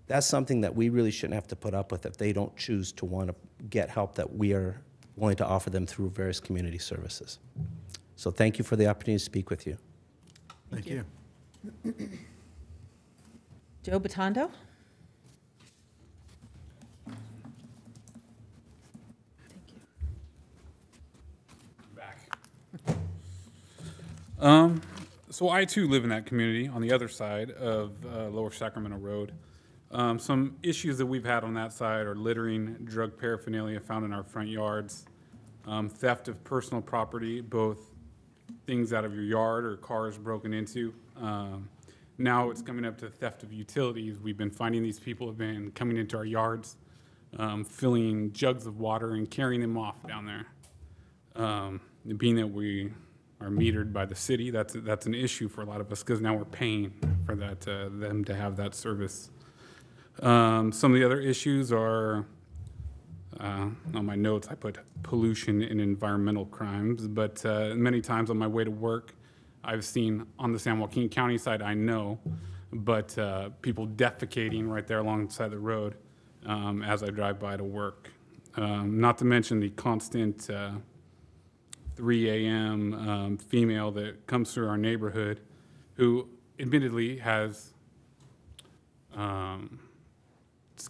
that's something that we really shouldn't have to put up with if they don't choose to want to get help that we are willing to offer them through various community services. So thank you for the opportunity to speak with you. Thank you. Joe Batondo? So I too live in that community on the other side of Lower Sacramento Road. Some issues that we've had on that side are littering, drug paraphernalia found in our front yards, theft of personal property, both things out of your yard or cars broken into. Now it's coming up to theft of utilities. We've been finding these people have been coming into our yards, filling jugs of water and carrying them off down there. Being that we are metered by the city, that's an issue for a lot of us because now we're paying for that, them to have that service. Some of the other issues are, on my notes, I put pollution and environmental crimes, but many times on my way to work, I've seen on the San Joaquin County side, I know, but people defecating right there alongside the road as I drive by to work. Not to mention the constant 3 a.m. Female that comes through our neighborhood who admittedly has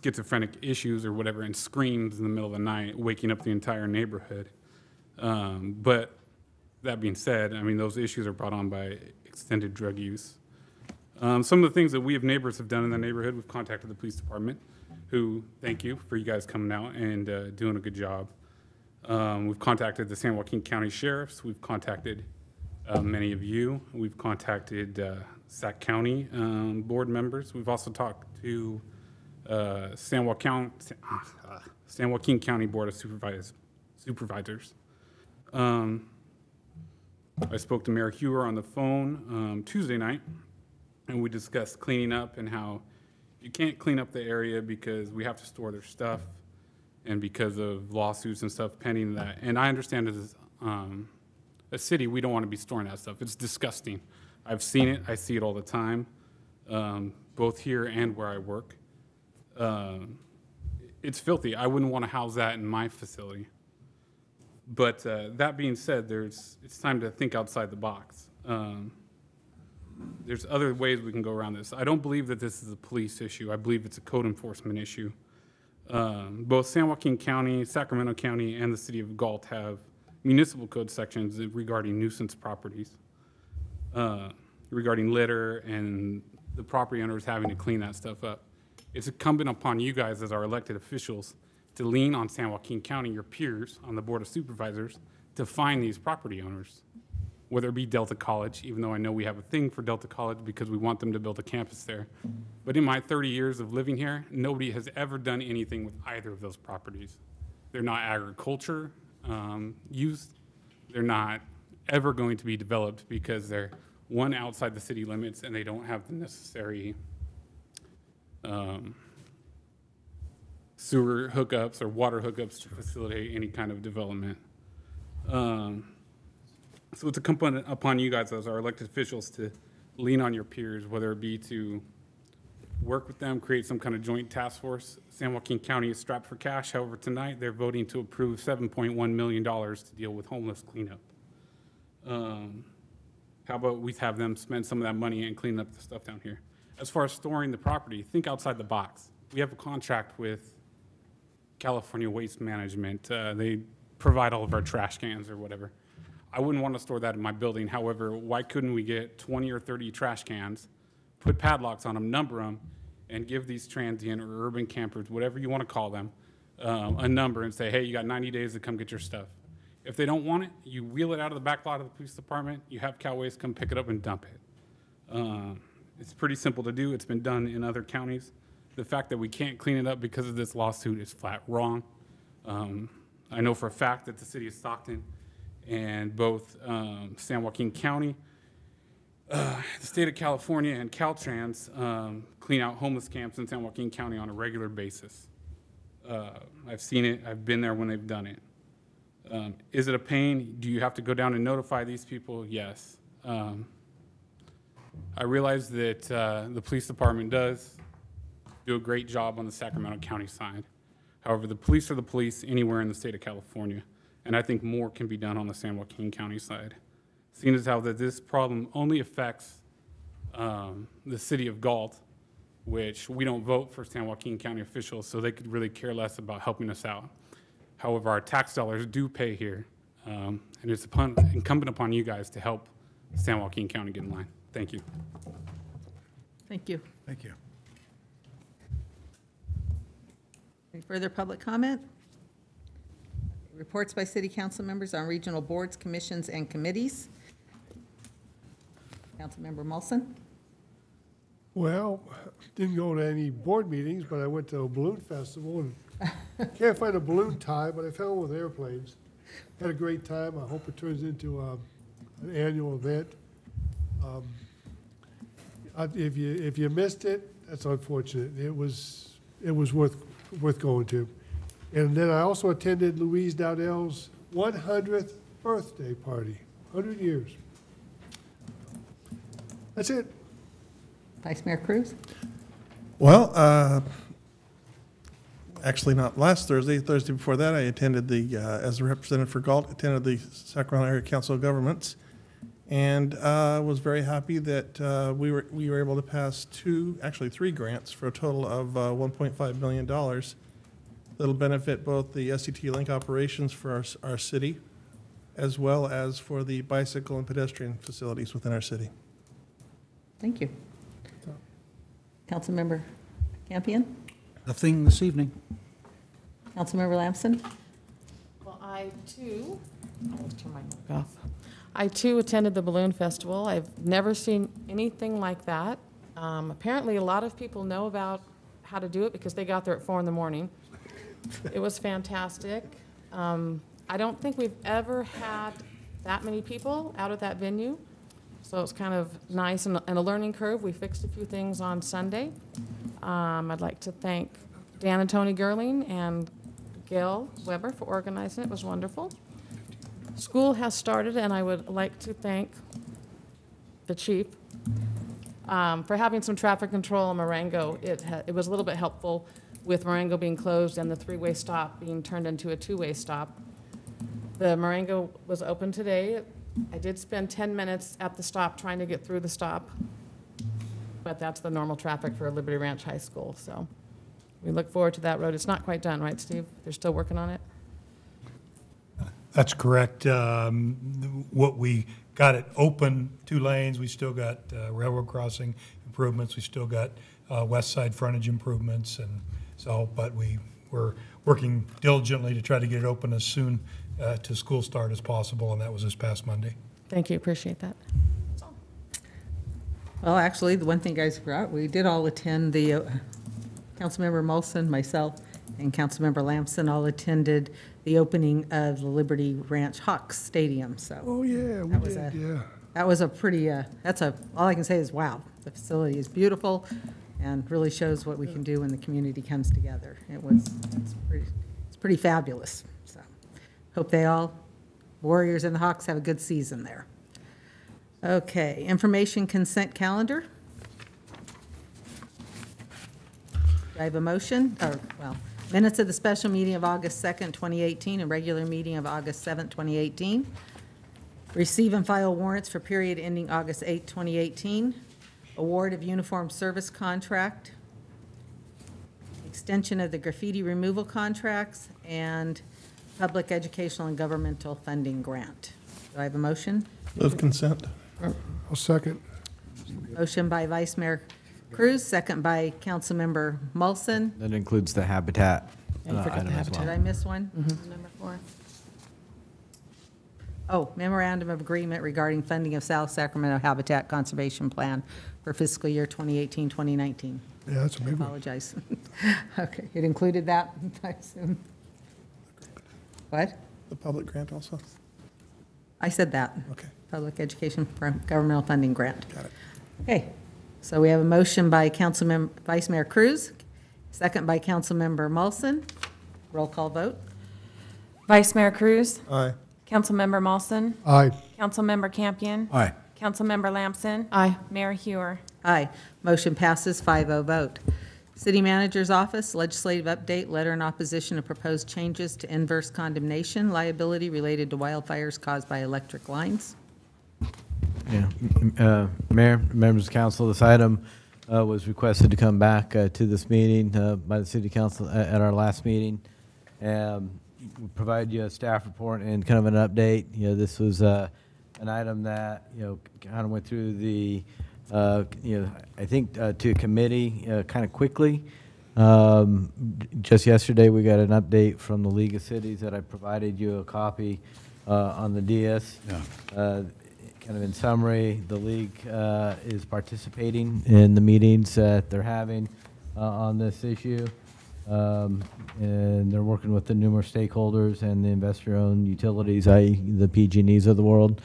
schizophrenic issues or whatever and screams in the middle of the night, waking up the entire neighborhood. But that being said, I mean, those issues are brought on by extended drug use. Some of the things that we as neighbors have done in the neighborhood, we've contacted the police department, who, thank you for you guys coming out and doing a good job. We've contacted the San Joaquin County Sheriffs. We've contacted many of you. We've contacted Sac County board members. We've also talked to San Joaquin County Board of Supervisors. I spoke to Mayor Hewer on the phone Tuesday night, and we discussed cleaning up and how you can't clean up the area because we have to store their stuff and because of lawsuits and stuff pending that. And I understand as a city, we don't want to be storing that stuff. It's disgusting. I've seen it. I see it all the time, both here and where I work. It's filthy. I wouldn't want to house that in my facility. But that being said, it's time to think outside the box. There's other ways we can go around this. I don't believe that this is a police issue. I believe it's a code enforcement issue. Both San Joaquin County, Sacramento County, and the city of Galt have municipal code sections regarding nuisance properties, regarding litter and the property owners having to clean that stuff up. It's incumbent upon you guys as our elected officials to lean on San Joaquin County, your peers on the Board of Supervisors, to find these property owners, whether it be Delta College, even though I know we have a thing for Delta College because we want them to build a campus there. But in my 30 years of living here, nobody has ever done anything with either of those properties. They're not agriculture used. They're not ever going to be developed because they're, one, outside the city limits and they don't have the necessary sewer hookups or water hookups to facilitate any kind of development. So it's incumbent upon you guys as our elected officials to lean on your peers, whether it be to work with them, create some kind of joint task force. San Joaquin County is strapped for cash. However, tonight they're voting to approve $7.1 million to deal with homeless cleanup. How about we have them spend some of that money and clean up the stuff down here? As far as storing the property, think outside the box. We have a contract with California Waste Management. They provide all of our trash cans or whatever. I wouldn't want to store that in my building. However, why couldn't we get 20 or 30 trash cans, put padlocks on them, number them, and give these transient or urban campers, whatever you want to call them, a number and say, hey, you got 90 days to come get your stuff. If they don't want it, you wheel it out of the back lot of the police department, you have Cal Waste come pick it up and dump it. It's pretty simple to do. It's been done in other counties. The fact that we can't clean it up because of this lawsuit is flat wrong. I know for a fact that the city of Stockton and both San Joaquin County, the state of California, and Caltrans clean out homeless camps in San Joaquin County on a regular basis. I've seen it. I've been there when they've done it. Is it a pain? Do you have to go down and notify these people? Yes. I realize that the police department does do a great job on the Sacramento County side. However, the police are the police anywhere in the state of California, and I think more can be done on the San Joaquin County side. seeing as how that this problem only affects the city of Galt, which we don't vote for San Joaquin County officials, so they could really care less about helping us out. However, our tax dollars do pay here, and it's incumbent upon you guys to help San Joaquin County get in line. Thank you. Thank you. Thank you. Any further public comment? Reports by city council members on regional boards, commissions, and committees. Councilmember Molson? Well, didn't go to any board meetings, but I went to a balloon festival and can't find a balloon tie, but I found one with airplanes. Had a great time. I hope it turns into an annual event. If you missed it, that's unfortunate. It was worth going to. And then I also attended Louise Dowdell's 100th birthday party, 100 years. That's it. Vice Mayor Cruz? Well, actually not last Thursday, Thursday before that, I attended as a representative for Galt, attended the Sacramento Area Council of Governments, and was very happy that we were able to pass three grants for a total of $1.5 million. That'll benefit both the SCT Link operations for our city, as well as for the bicycle and pedestrian facilities within our city. Thank you. Councilmember Campion? Nothing this evening. Councilmember Lamson? Well, I too attended the balloon festival. I've never seen anything like that. Apparently, a lot of people know about how to do it because they got there at 4 in the morning. It was fantastic. I don't think we've ever had that many people out at that venue, so it's kind of nice and a learning curve. We fixed a few things on Sunday. I'd like to thank Dan and Tony Gerling and Gail Weber for organizing it. It was wonderful. School has started, and I would like to thank the chief for having some traffic control on Marengo. It was a little bit helpful with Marengo being closed and the three-way stop being turned into a two-way stop. The Marengo was open today. I did spend 10 minutes at the stop trying to get through the stop, but that's the normal traffic for Liberty Ranch High School, so we look forward to that road. It's not quite done, right, Steve? They're still working on it? That's correct. What we got it open, 2 lanes. We still got railroad crossing improvements. We still got west side frontage improvements, and so. But we're working diligently to try to get it open as soon to school start as possible, and that was this past Monday. Thank you. Appreciate that. Well, actually, the one thing you guys forgot, we did all attend the, Councilmember Molson, myself, and Councilmember Lamson all attended the opening of the Liberty Ranch Hawks Stadium, so. Oh, yeah, we did, yeah. That was a pretty, all I can say is, wow, the facility is beautiful and really shows what we can do when the community comes together. It's pretty fabulous, so. Hope they all, Warriors and the Hawks, have a good season there. Okay, information consent calendar. Do I have a motion? Minutes of the special meeting of August 2nd, 2018, and regular meeting of August 7th, 2018. Receive and file warrants for period ending August 8th, 2018. Award of uniform service contract. Extension of the graffiti removal contracts, and public educational and governmental funding grant. Do I have a motion? Move consent. I'll second. Motion by Vice Mayor Cruz, second by Councilmember Molson. That includes the habitat Yeah, you forgot item the as habitat. Did I miss one? Number 4. Oh, memorandum of agreement regarding funding of South Sacramento Habitat Conservation Plan for fiscal year 2018, 2019. Yeah, that's a I big one. apologize. Okay, it included that, I assume. What? The public grant also? I said that. Okay. Public education governmental funding grant. Got it. Okay, so we have a motion by Vice Mayor Cruz, second by Councilmember Molson. Roll call vote. Vice Mayor Cruz? Aye. Councilmember Molson? Aye. Councilmember Campion? Aye. Councilmember Lamson? Aye. Mayor Hewer? Aye. Motion passes 5-0 vote. City Manager's Office, legislative update, letter in opposition to proposed changes to inverse condemnation liability related to wildfires caused by electric lines. Mayor, members of council, this item was requested to come back to this meeting by the city council at our last meeting. We provided you a staff report and kind of an update. This was an item that, kind of went through the, I think to a committee kind of quickly. Just yesterday, we got an update from the League of Cities that I provided you a copy on the DS. Yeah. Kind of in summary, the league is participating in the meetings that they're having on this issue. And they're working with the numerous stakeholders and the investor-owned utilities, i.e. the PG&Es of the world.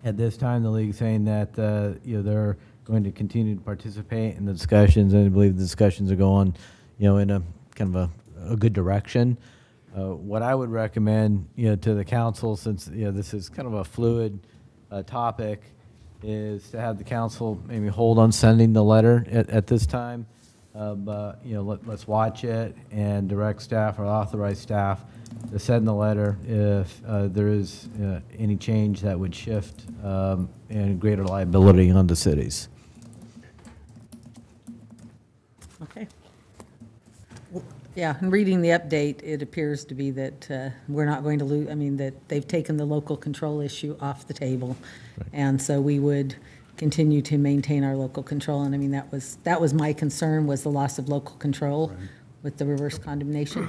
At this time, the league is saying that they're going to continue to participate in the discussions, and I believe the discussions are going in a kind of a good direction. What I would recommend to the council, since this is kind of a fluid topic, is to have the council maybe hold on sending the letter at this time. But let's watch it and direct staff or authorize staff to send the letter if there is any change that would shift and greater liability on the cities. Okay. Yeah, and reading the update, it appears to be that we're not going to lose, that they've taken the local control issue off the table. Right. And so we would continue to maintain our local control. And that was my concern, was the loss of local control with the reverse condemnation.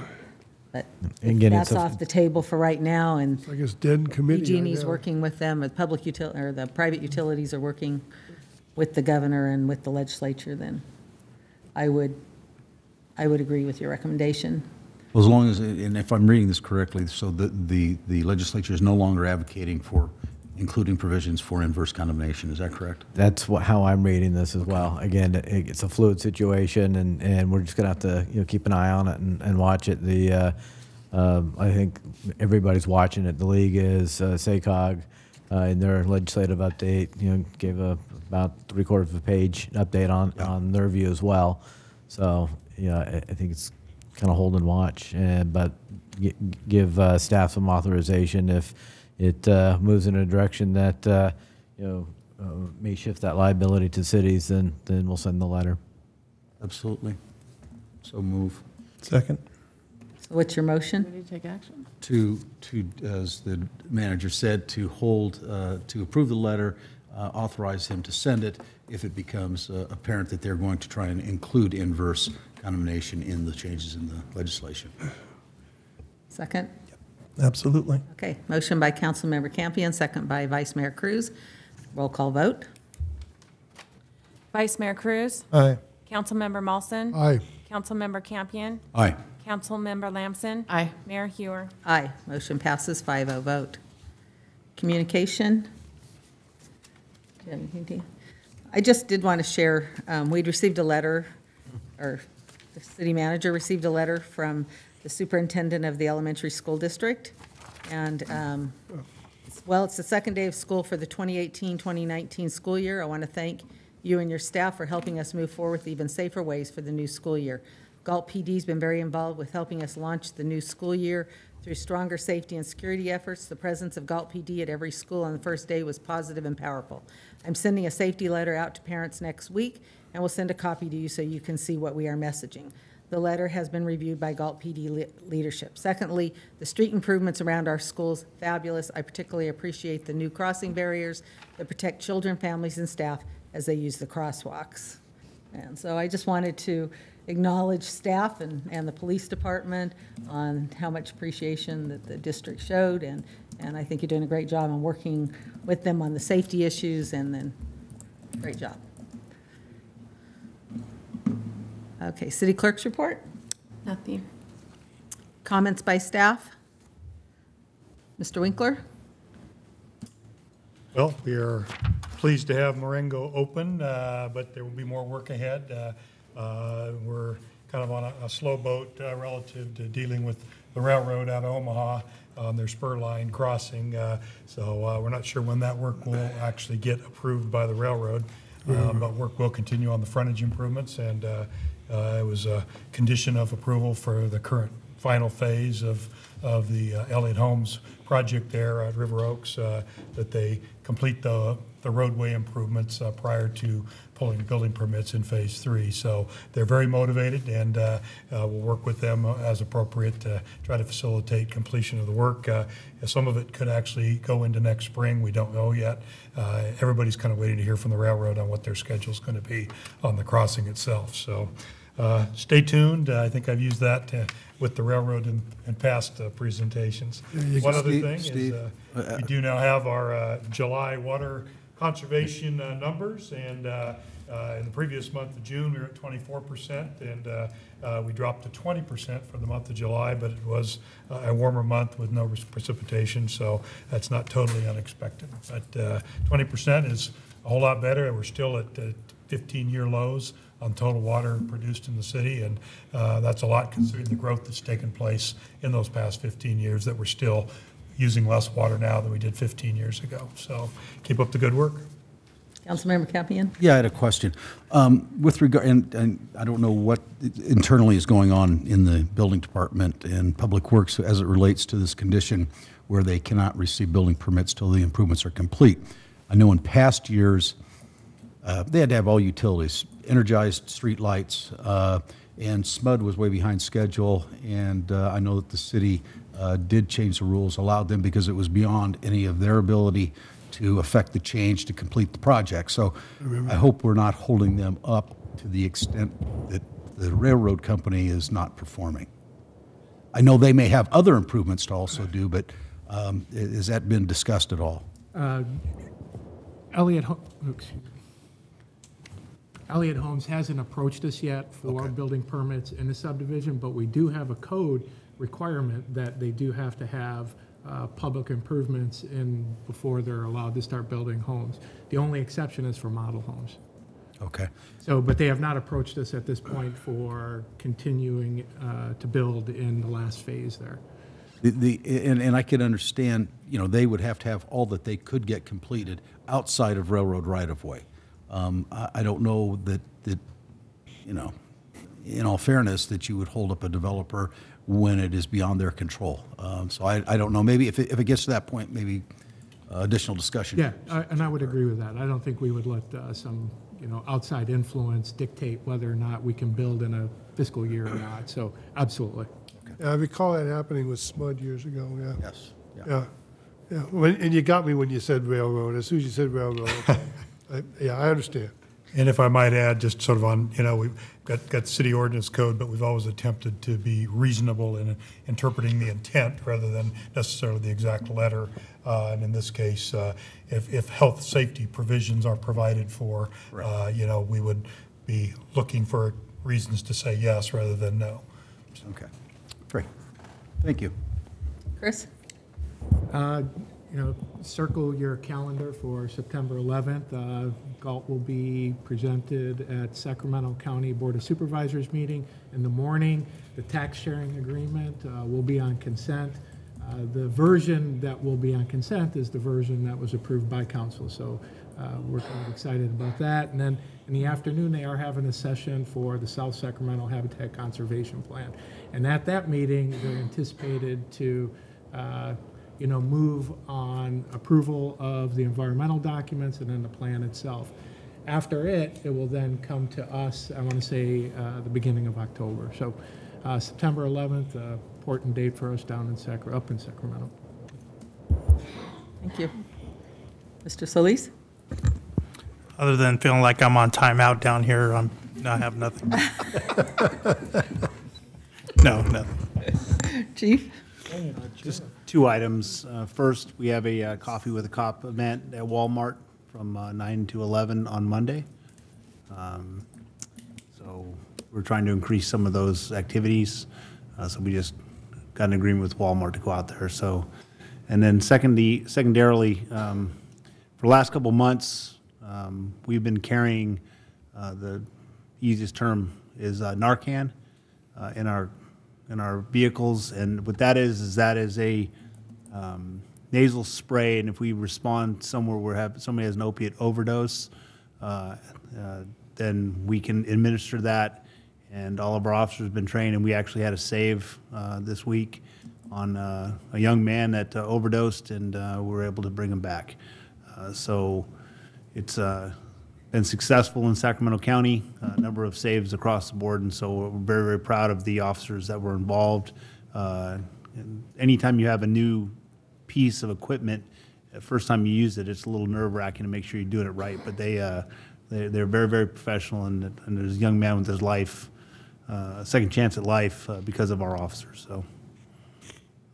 But again, that's off the table for right now, and I guess dead in committee. PG&E's working with them, or the private utilities are working with the governor and with the legislature. Then I would agree with your recommendation. Well, as long as, and if I'm reading this correctly, so the legislature is no longer advocating for including provisions for inverse condemnation. Is that correct? That's how I'm reading this as well. Again, it's a fluid situation, and we're just going to have to keep an eye on it and watch it. I think everybody's watching it. The league is, SACOG, in their legislative update, gave about 3/4 of a page update on their view as well. So I think it's kind of hold and watch, but give staff some authorization if it moves in a direction that may shift that liability to cities, then we'll send the letter. Absolutely. So move. Second. So what's your motion? We need to take action. To as the manager said, to hold, to approve the letter, authorize him to send it if it becomes apparent that they're going to try and include inverse condemnation in the changes in the legislation. Second? Absolutely. Okay, motion by Councilmember Campion, second by Vice Mayor Cruz. Roll call vote. Vice Mayor Cruz? Aye. Councilmember Mawson? Aye. Councilmember Campion? Aye. Councilmember Lamson? Aye. Mayor Hewer? Aye, motion passes 5-0 vote. Communication? Do you have anything to- I just did want to share, we'd received a letter, or the city manager received a letter from the superintendent of the elementary school district. And, it's the second day of school for the 2018-2019 school year. I want to thank you and your staff for helping us move forward with even safer ways for the new school year. Galt PD's been very involved with helping us launch the new school year through stronger safety and security efforts. The presence of Galt PD at every school on the first day was positive and powerful. I'm sending a safety letter out to parents next week, and we'll send a copy to you so you can see what we are messaging. The letter has been reviewed by Galt PD leadership. Secondly, the street improvements around our schools, fabulous. I particularly appreciate the new crossing barriers that protect children, families, and staff as they use the crosswalks. And so I just wanted to acknowledge staff and the police department on how much appreciation that the district showed, and I think you're doing a great job on working with them on the safety issues, and then great job. Okay, city clerk's report. Nothing. Comments by staff? Mr. Winkler? Well, we are pleased to have Marengo open, but there will be more work ahead. We're kind of on a slow boat relative to dealing with the railroad out of Omaha on their spur line crossing. So we're not sure when that work will actually get approved by the railroad, but work will continue on the frontage improvements, and it was a condition of approval for the current final phase of the Elliott Homes project there at River Oaks, that they complete the roadway improvements prior to pulling building permits in phase 3. So they're very motivated, and we'll work with them as appropriate to try to facilitate completion of the work. Some of it could actually go into next spring. We don't know yet. Everybody's kind of waiting to hear from the railroad on what their schedule is going to be on the crossing itself. So stay tuned. I think I've used that with the railroad in past presentations. One other thing is we do now have our July water conservation numbers, and in the previous month of June, we were at 24%, and we dropped to 20% for the month of July, but it was a warmer month with no precipitation, so that's not totally unexpected. But 20% is a whole lot better. We're still at 15-year lows on total water produced in the city, and that's a lot considering the growth that's taken place in those past 15 years, that we're still using less water now than we did 15 years ago. So keep up the good work. Councilmember Campion? Yeah, I had a question. With regard, and I don't know what internally is going on in the building department and Public Works as it relates to this condition where they cannot receive building permits till the improvements are complete. I know in past years, they had to have all utilities, energized street lights, and SMUD was way behind schedule, and I know that the city did change the rules, allowed them because it was beyond any of their ability to affect the change to complete the project. So I hope we're not holding them up to the extent that the railroad company is not performing. I know they may have other improvements to also do, but has that been discussed at all? Elliott Homes hasn't approached us yet for building permits in the subdivision, but we do have a code requirement that they do have to have public improvements in before they're allowed to start building homes. The only exception is for model homes. Okay. So, but they have not approached us at this point for continuing to build in the last phase there. And I can understand, they would have to have all that they could get completed outside of railroad right-of-way. I don't know that, in all fairness, that you would hold up a developer when it is beyond their control. So I don't know. Maybe if it gets to that point, maybe additional discussion. Yeah, and I would agree with that. I don't think we would let some outside influence dictate whether or not we can build in a fiscal year or not. So absolutely. Yeah, I recall that happening with SMUD years ago, yeah. Yes. Yeah. And you got me when you said railroad. As soon as you said railroad, okay. I understand. And if I might add, just sort of on, we've got city ordinance code, but we've always attempted to be reasonable in interpreting the intent rather than necessarily the exact letter. And in this case, if health safety provisions are provided for, we would be looking for reasons to say yes rather than no. Okay. Great. Thank you. Chris? Circle your calendar for September 11th. Galt will be presented at Sacramento County Board of Supervisors meeting in the morning. The tax sharing agreement will be on consent. The version that will be on consent is the version that was approved by council. So we're kind of excited about that. And then in the afternoon, they are having a session for the South Sacramento Habitat Conservation Plan. And at that meeting, they're anticipated to move on approval of the environmental documents and then the plan itself. After it will then come to us, I want to say the beginning of October. So September 11th, important date for us up in Sacramento. Thank you. Mr. Solis? Other than feeling like I'm on timeout down here, I have nothing. No, nothing. Chief? Just two items. First, we have a Coffee with a Cop event at Walmart from 9 to 11 on Monday. So we're trying to increase some of those activities. So we just got an agreement with Walmart to go out there. So, and then secondarily, for the last couple months, we've been carrying the easiest term is Narcan in our vehicles, and what that is a nasal spray, and if we respond somewhere where somebody has an opiate overdose, then we can administer that and all of our officers have been trained, and we actually had a save this week on a young man that overdosed, and we were able to bring him back. So it's been successful in Sacramento County, a number of saves across the board, and so we're very, very proud of the officers that were involved. And anytime you have a new piece of equipment, the first time you use it, it's a little nerve-wracking to make sure you're doing it right, but they're very, very professional, and there's a young man with his life, a second chance at life because of our officers, so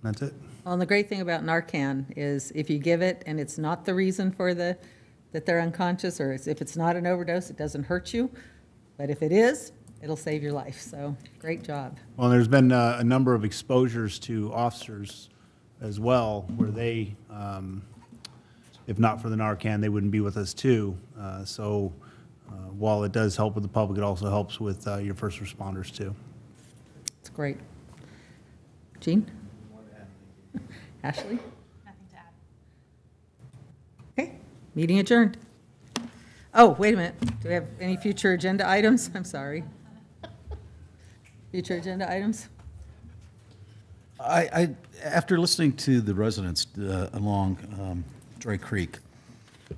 that's it. Well, and the great thing about Narcan is if you give it and it's not the reason for that they're unconscious, or if it's not an overdose, it doesn't hurt you. But if it is, it'll save your life. So great job. Well, there's been a number of exposures to officers as well, where they, if not for the Narcan, they wouldn't be with us too. So while it does help with the public, it also helps with your first responders too. It's great. Jean? Ashley? Nothing to add. Okay, meeting adjourned. Oh, wait a minute. Do we have any future agenda items? I'm sorry. Future agenda items? After listening to the residents along Dry Creek,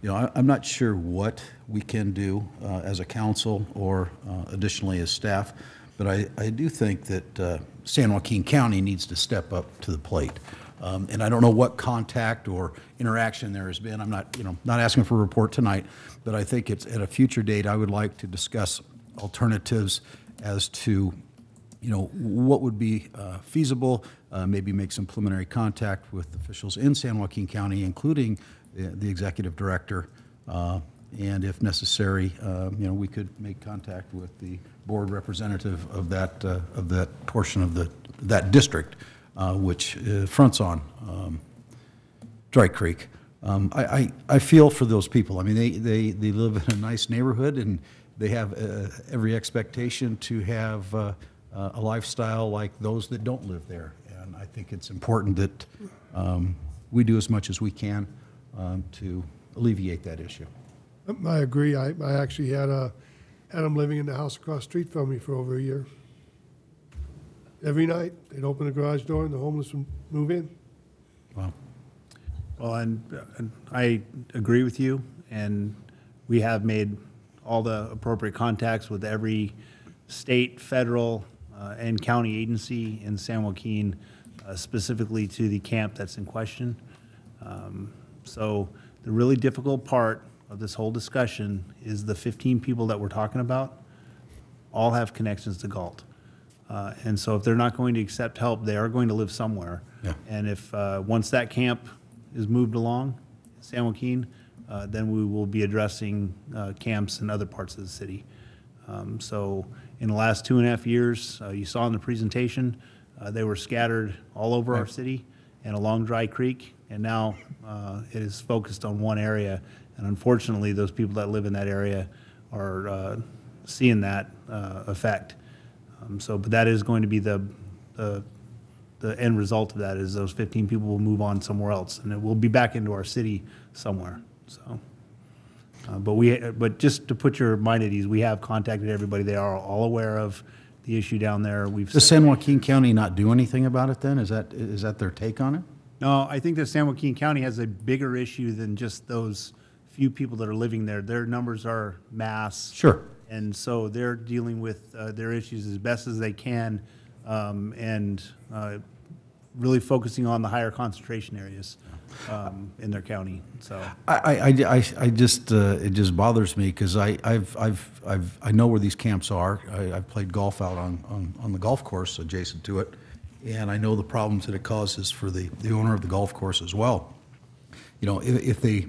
I'm not sure what we can do as a council or additionally as staff, but I do think that San Joaquin County needs to step up to the plate. And I don't know what contact or interaction there has been. I'm not asking for a report tonight, but I think it's at a future date. I would like to discuss alternatives as to, what would be feasible. Maybe make some preliminary contact with officials in San Joaquin County, including the executive director, and if necessary, we could make contact with the board representative of that portion of that district. Which fronts on Dry Creek. I feel for those people. I mean, they live in a nice neighborhood, and they have every expectation to have a lifestyle like those that don't live there. And I think it's important that we do as much as we can to alleviate that issue. I agree. I actually had them living in the house across the street from me for over a year. Every night, they'd open the garage door and the homeless would move in. Wow. Well, and I agree with you, and we have made all the appropriate contacts with every state, federal, and county agency in San Joaquin, specifically to the camp that's in question. So the really difficult part of this whole discussion is the 15 people that we're talking about all have connections to Galt. And so if they're not going to accept help, they are going to live somewhere. Yeah. And if once that camp is moved along, San Joaquin, then we will be addressing camps in other parts of the city. So in the last 2.5 years, you saw in the presentation, they were scattered all over our city and along Dry Creek, and now it is focused on one area. And unfortunately, those people that live in that area are seeing that effect. But that is going to be the end result of that, is those 15 people will move on somewhere else, and it will be back into our city somewhere. So, but just to put your mind at ease, we have contacted everybody. They are all aware of the issue down there. Does San Joaquin County not do anything about it then? Is that their take on it? No, I think that San Joaquin County has a bigger issue than just those few people that are living there. Their numbers are mass. Sure. And so they're dealing with their issues as best as they can, and really focusing on the higher concentration areas in their county. So I just it just bothers me because I know where these camps are. I've played golf out on the golf course adjacent to it, and I know the problems that it causes for the owner of the golf course as well. If they,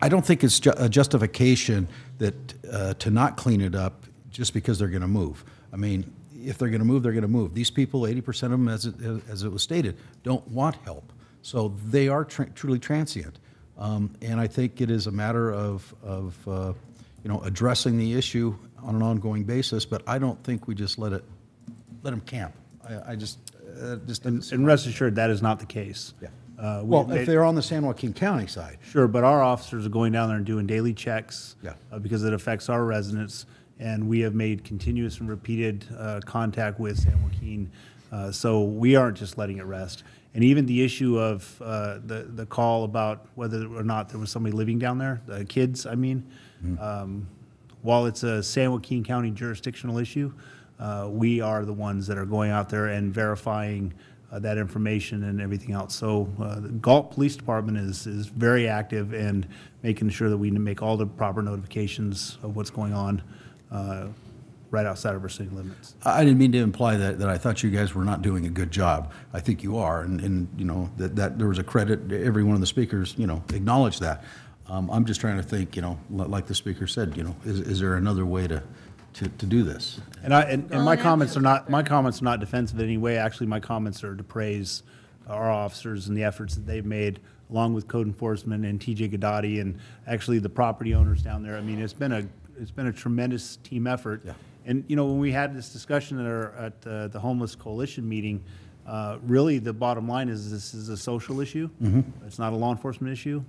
I don't think it's a justification that to not clean it up just because they're going to move. I mean, if they're going to move, they're going to move. These people, 80% of them, as it was stated, don't want help. So they are truly transient. And I think it is a matter of addressing the issue on an ongoing basis, but I don't think we just let them camp. I just and rest assured, that is not the case. Yeah. If they're on the San Joaquin County side. Sure, but our officers are going down there and doing daily checks. Yeah. Because it affects our residents. and we have made continuous and repeated contact with San Joaquin. So we aren't just letting it rest. And even the issue of the call about whether or not there was somebody living down there, the kids, I mean, while it's a San Joaquin County jurisdictional issue, we are the ones that are going out there and verifying that information and everything else. So the Galt Police Department is very active and making sure that we make all the proper notifications of what's going on right outside of our city limits. I didn't mean to imply that I thought you guys were not doing a good job. I think you are, and you know, that there was a credit, every one of the speakers, you know, acknowledged that. I'm just trying to think, you know, like the speaker said, you know, is there another way to do this? And my comments are not defensive in any way. Actually, my comments are to praise our officers and the efforts that they've made, along with code enforcement and TJ Gadati and actually the property owners down there. I mean, it's been a tremendous team effort. Yeah. And you know, when we had this discussion at the Homeless Coalition meeting, really the bottom line is this is a social issue. It's not a law enforcement issue.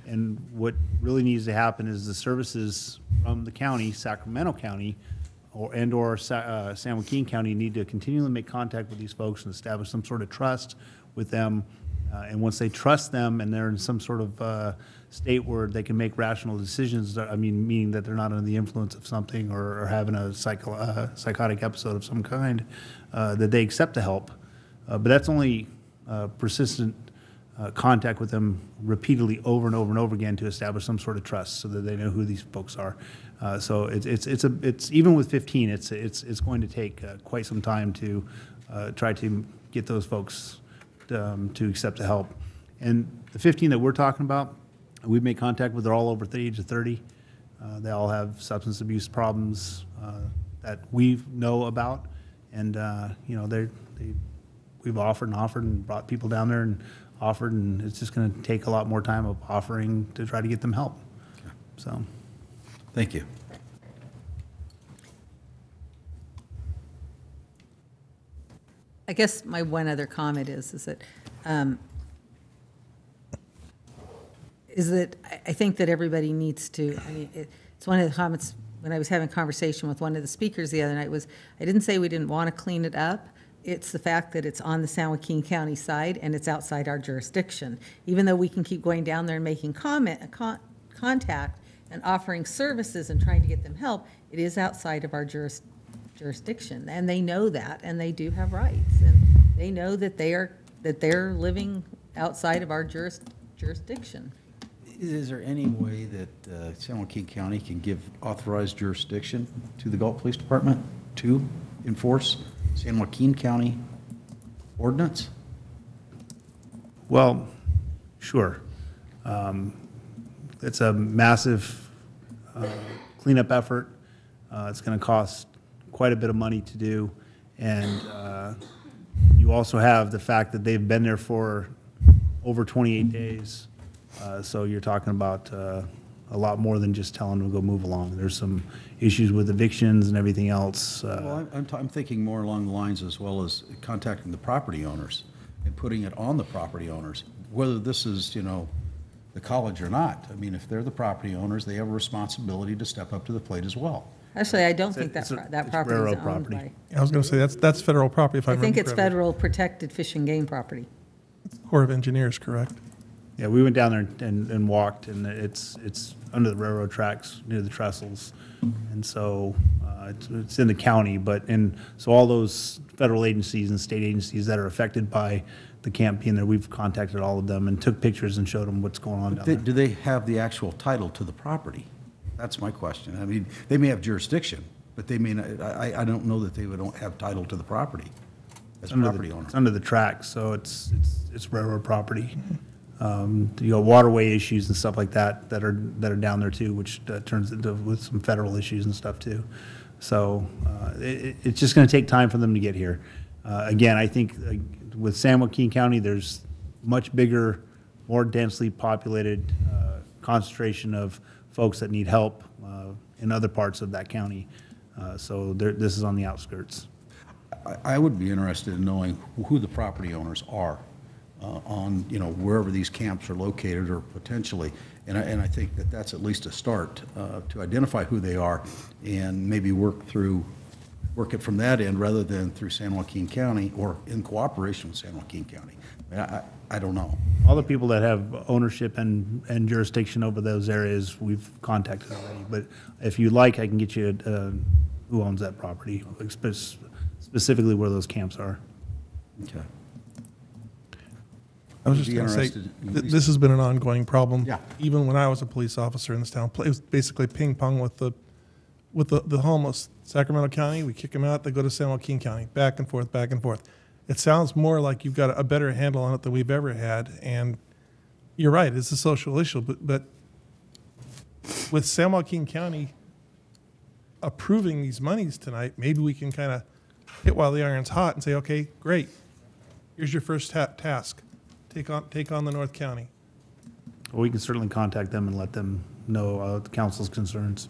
And what really needs to happen is the services from the county, Sacramento County, or San Joaquin County, need to continually make contact with these folks and establish some sort of trust with them. And once they trust them and they're in some sort of state where they can make rational decisions, I mean, meaning that they're not under the influence of something or having a psychotic episode of some kind, that they accept the help. But that's only persistent contact with them repeatedly over and over and over again to establish some sort of trust so that they know who these folks are. So it's even with 15, it's going to take quite some time to try to get those folks to accept the help. And the 15 that we're talking about, we've made contact with, they're all over the age of 30. They all have substance abuse problems that we know about, and you know, we've offered and brought people down there and offered, and it's just going to take a lot more time of offering to try to get them help. Okay. So, thank you. I guess my one other comment is that I think that everybody needs to, I mean, it's one of the comments when I was having a conversation with one of the speakers the other night was, I didn't say we didn't want to clean it up. It's the fact that it's on the San Joaquin County side and it's outside our jurisdiction. Even though we can keep going down there and making contact and offering services and trying to get them help, it is outside of our jurisdiction. And they know that, and they do have rights. And they know that they're living outside of our jurisdiction. Is there any way that San Joaquin County can give authorized jurisdiction to the Galt Police Department to enforce San Joaquin County ordinance? Well, sure. It's a massive cleanup effort. It's going to cost quite a bit of money to do. And you also have the fact that they've been there for over 28 days. So you're talking about a lot more than just telling them to go move along. There's some issues with evictions and everything else. Well, I'm thinking more along the lines as well as contacting the property owners and putting it on the property owners, whether this is, you know, the college or not. I mean, if they're the property owners, they have a responsibility to step up to the plate as well. Actually, I don't think that property is owned by. I was going to say, that's federal property, if I I remember think it's correctly. federal protected fish and game property. Corps of Engineers, correct? Yeah, we went down there and walked, and it's under the railroad tracks near the trestles. And so it's in the county, so all those federal agencies and state agencies that are affected by the camp being there, we've contacted all of them and took pictures and showed them what's going on down there. Do they have the actual title to the property? That's my question. I mean, they may have jurisdiction, but they may not, I don't know that they would have title to the property as a property owner. It's under the tracks, so it's railroad property. You know, waterway issues and stuff like that that are down there too, which turns into with some federal issues and stuff too. So it's just going to take time for them to get here. Again, I think with San Joaquin County, there's much bigger, more densely populated concentration of folks that need help in other parts of that county. So this is on the outskirts. I would be interested in knowing who the property owners are. on, you know, wherever these camps are located or potentially. And I think that that's at least a start to identify who they are and maybe work it from that end rather than through San Joaquin County or in cooperation with San Joaquin County. I don't know. All the people that have ownership and jurisdiction over those areas, we've contacted already. But if you like, I can get you who owns that property, specifically where those camps are. Okay. I was just Be going to say, interested in- this has been an ongoing problem. Yeah. Even when I was a police officer in this town, it was basically ping pong with the homeless. Sacramento County, we kick them out, they go to San Joaquin County, back and forth, back and forth. It sounds more like you've got a better handle on it than we've ever had, and you're right, it's a social issue, but with San Joaquin County approving these monies tonight, maybe we can kind of hit while the iron's hot and say, okay, great, here's your first task. Take on the North County. Well, we can certainly contact them and let them know the council's concerns.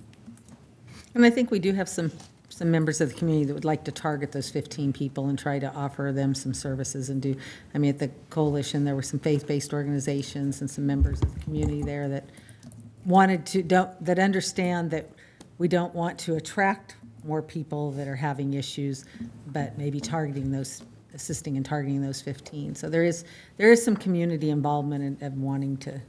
And I think we do have some members of the community that would like to target those 15 people and try to offer them some services and do, I mean, at the coalition, there were some faith-based organizations and some members of the community there that wanted to, that understand that we don't want to attract more people that are having issues, but maybe assisting and targeting those 15. So there is some community involvement of wanting to,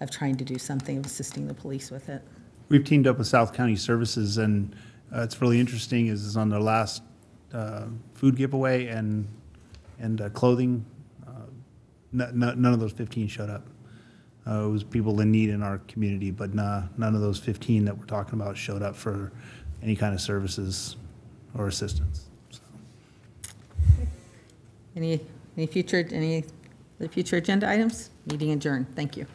of trying to do something, of assisting the police with it. We've teamed up with South County Services, and it's really interesting is on their last food giveaway and clothing, none of those 15 showed up. It was people in need in our community, but none of those 15 that we're talking about showed up for any kind of services or assistance. So. Any future agenda items? Meeting adjourned. Thank you.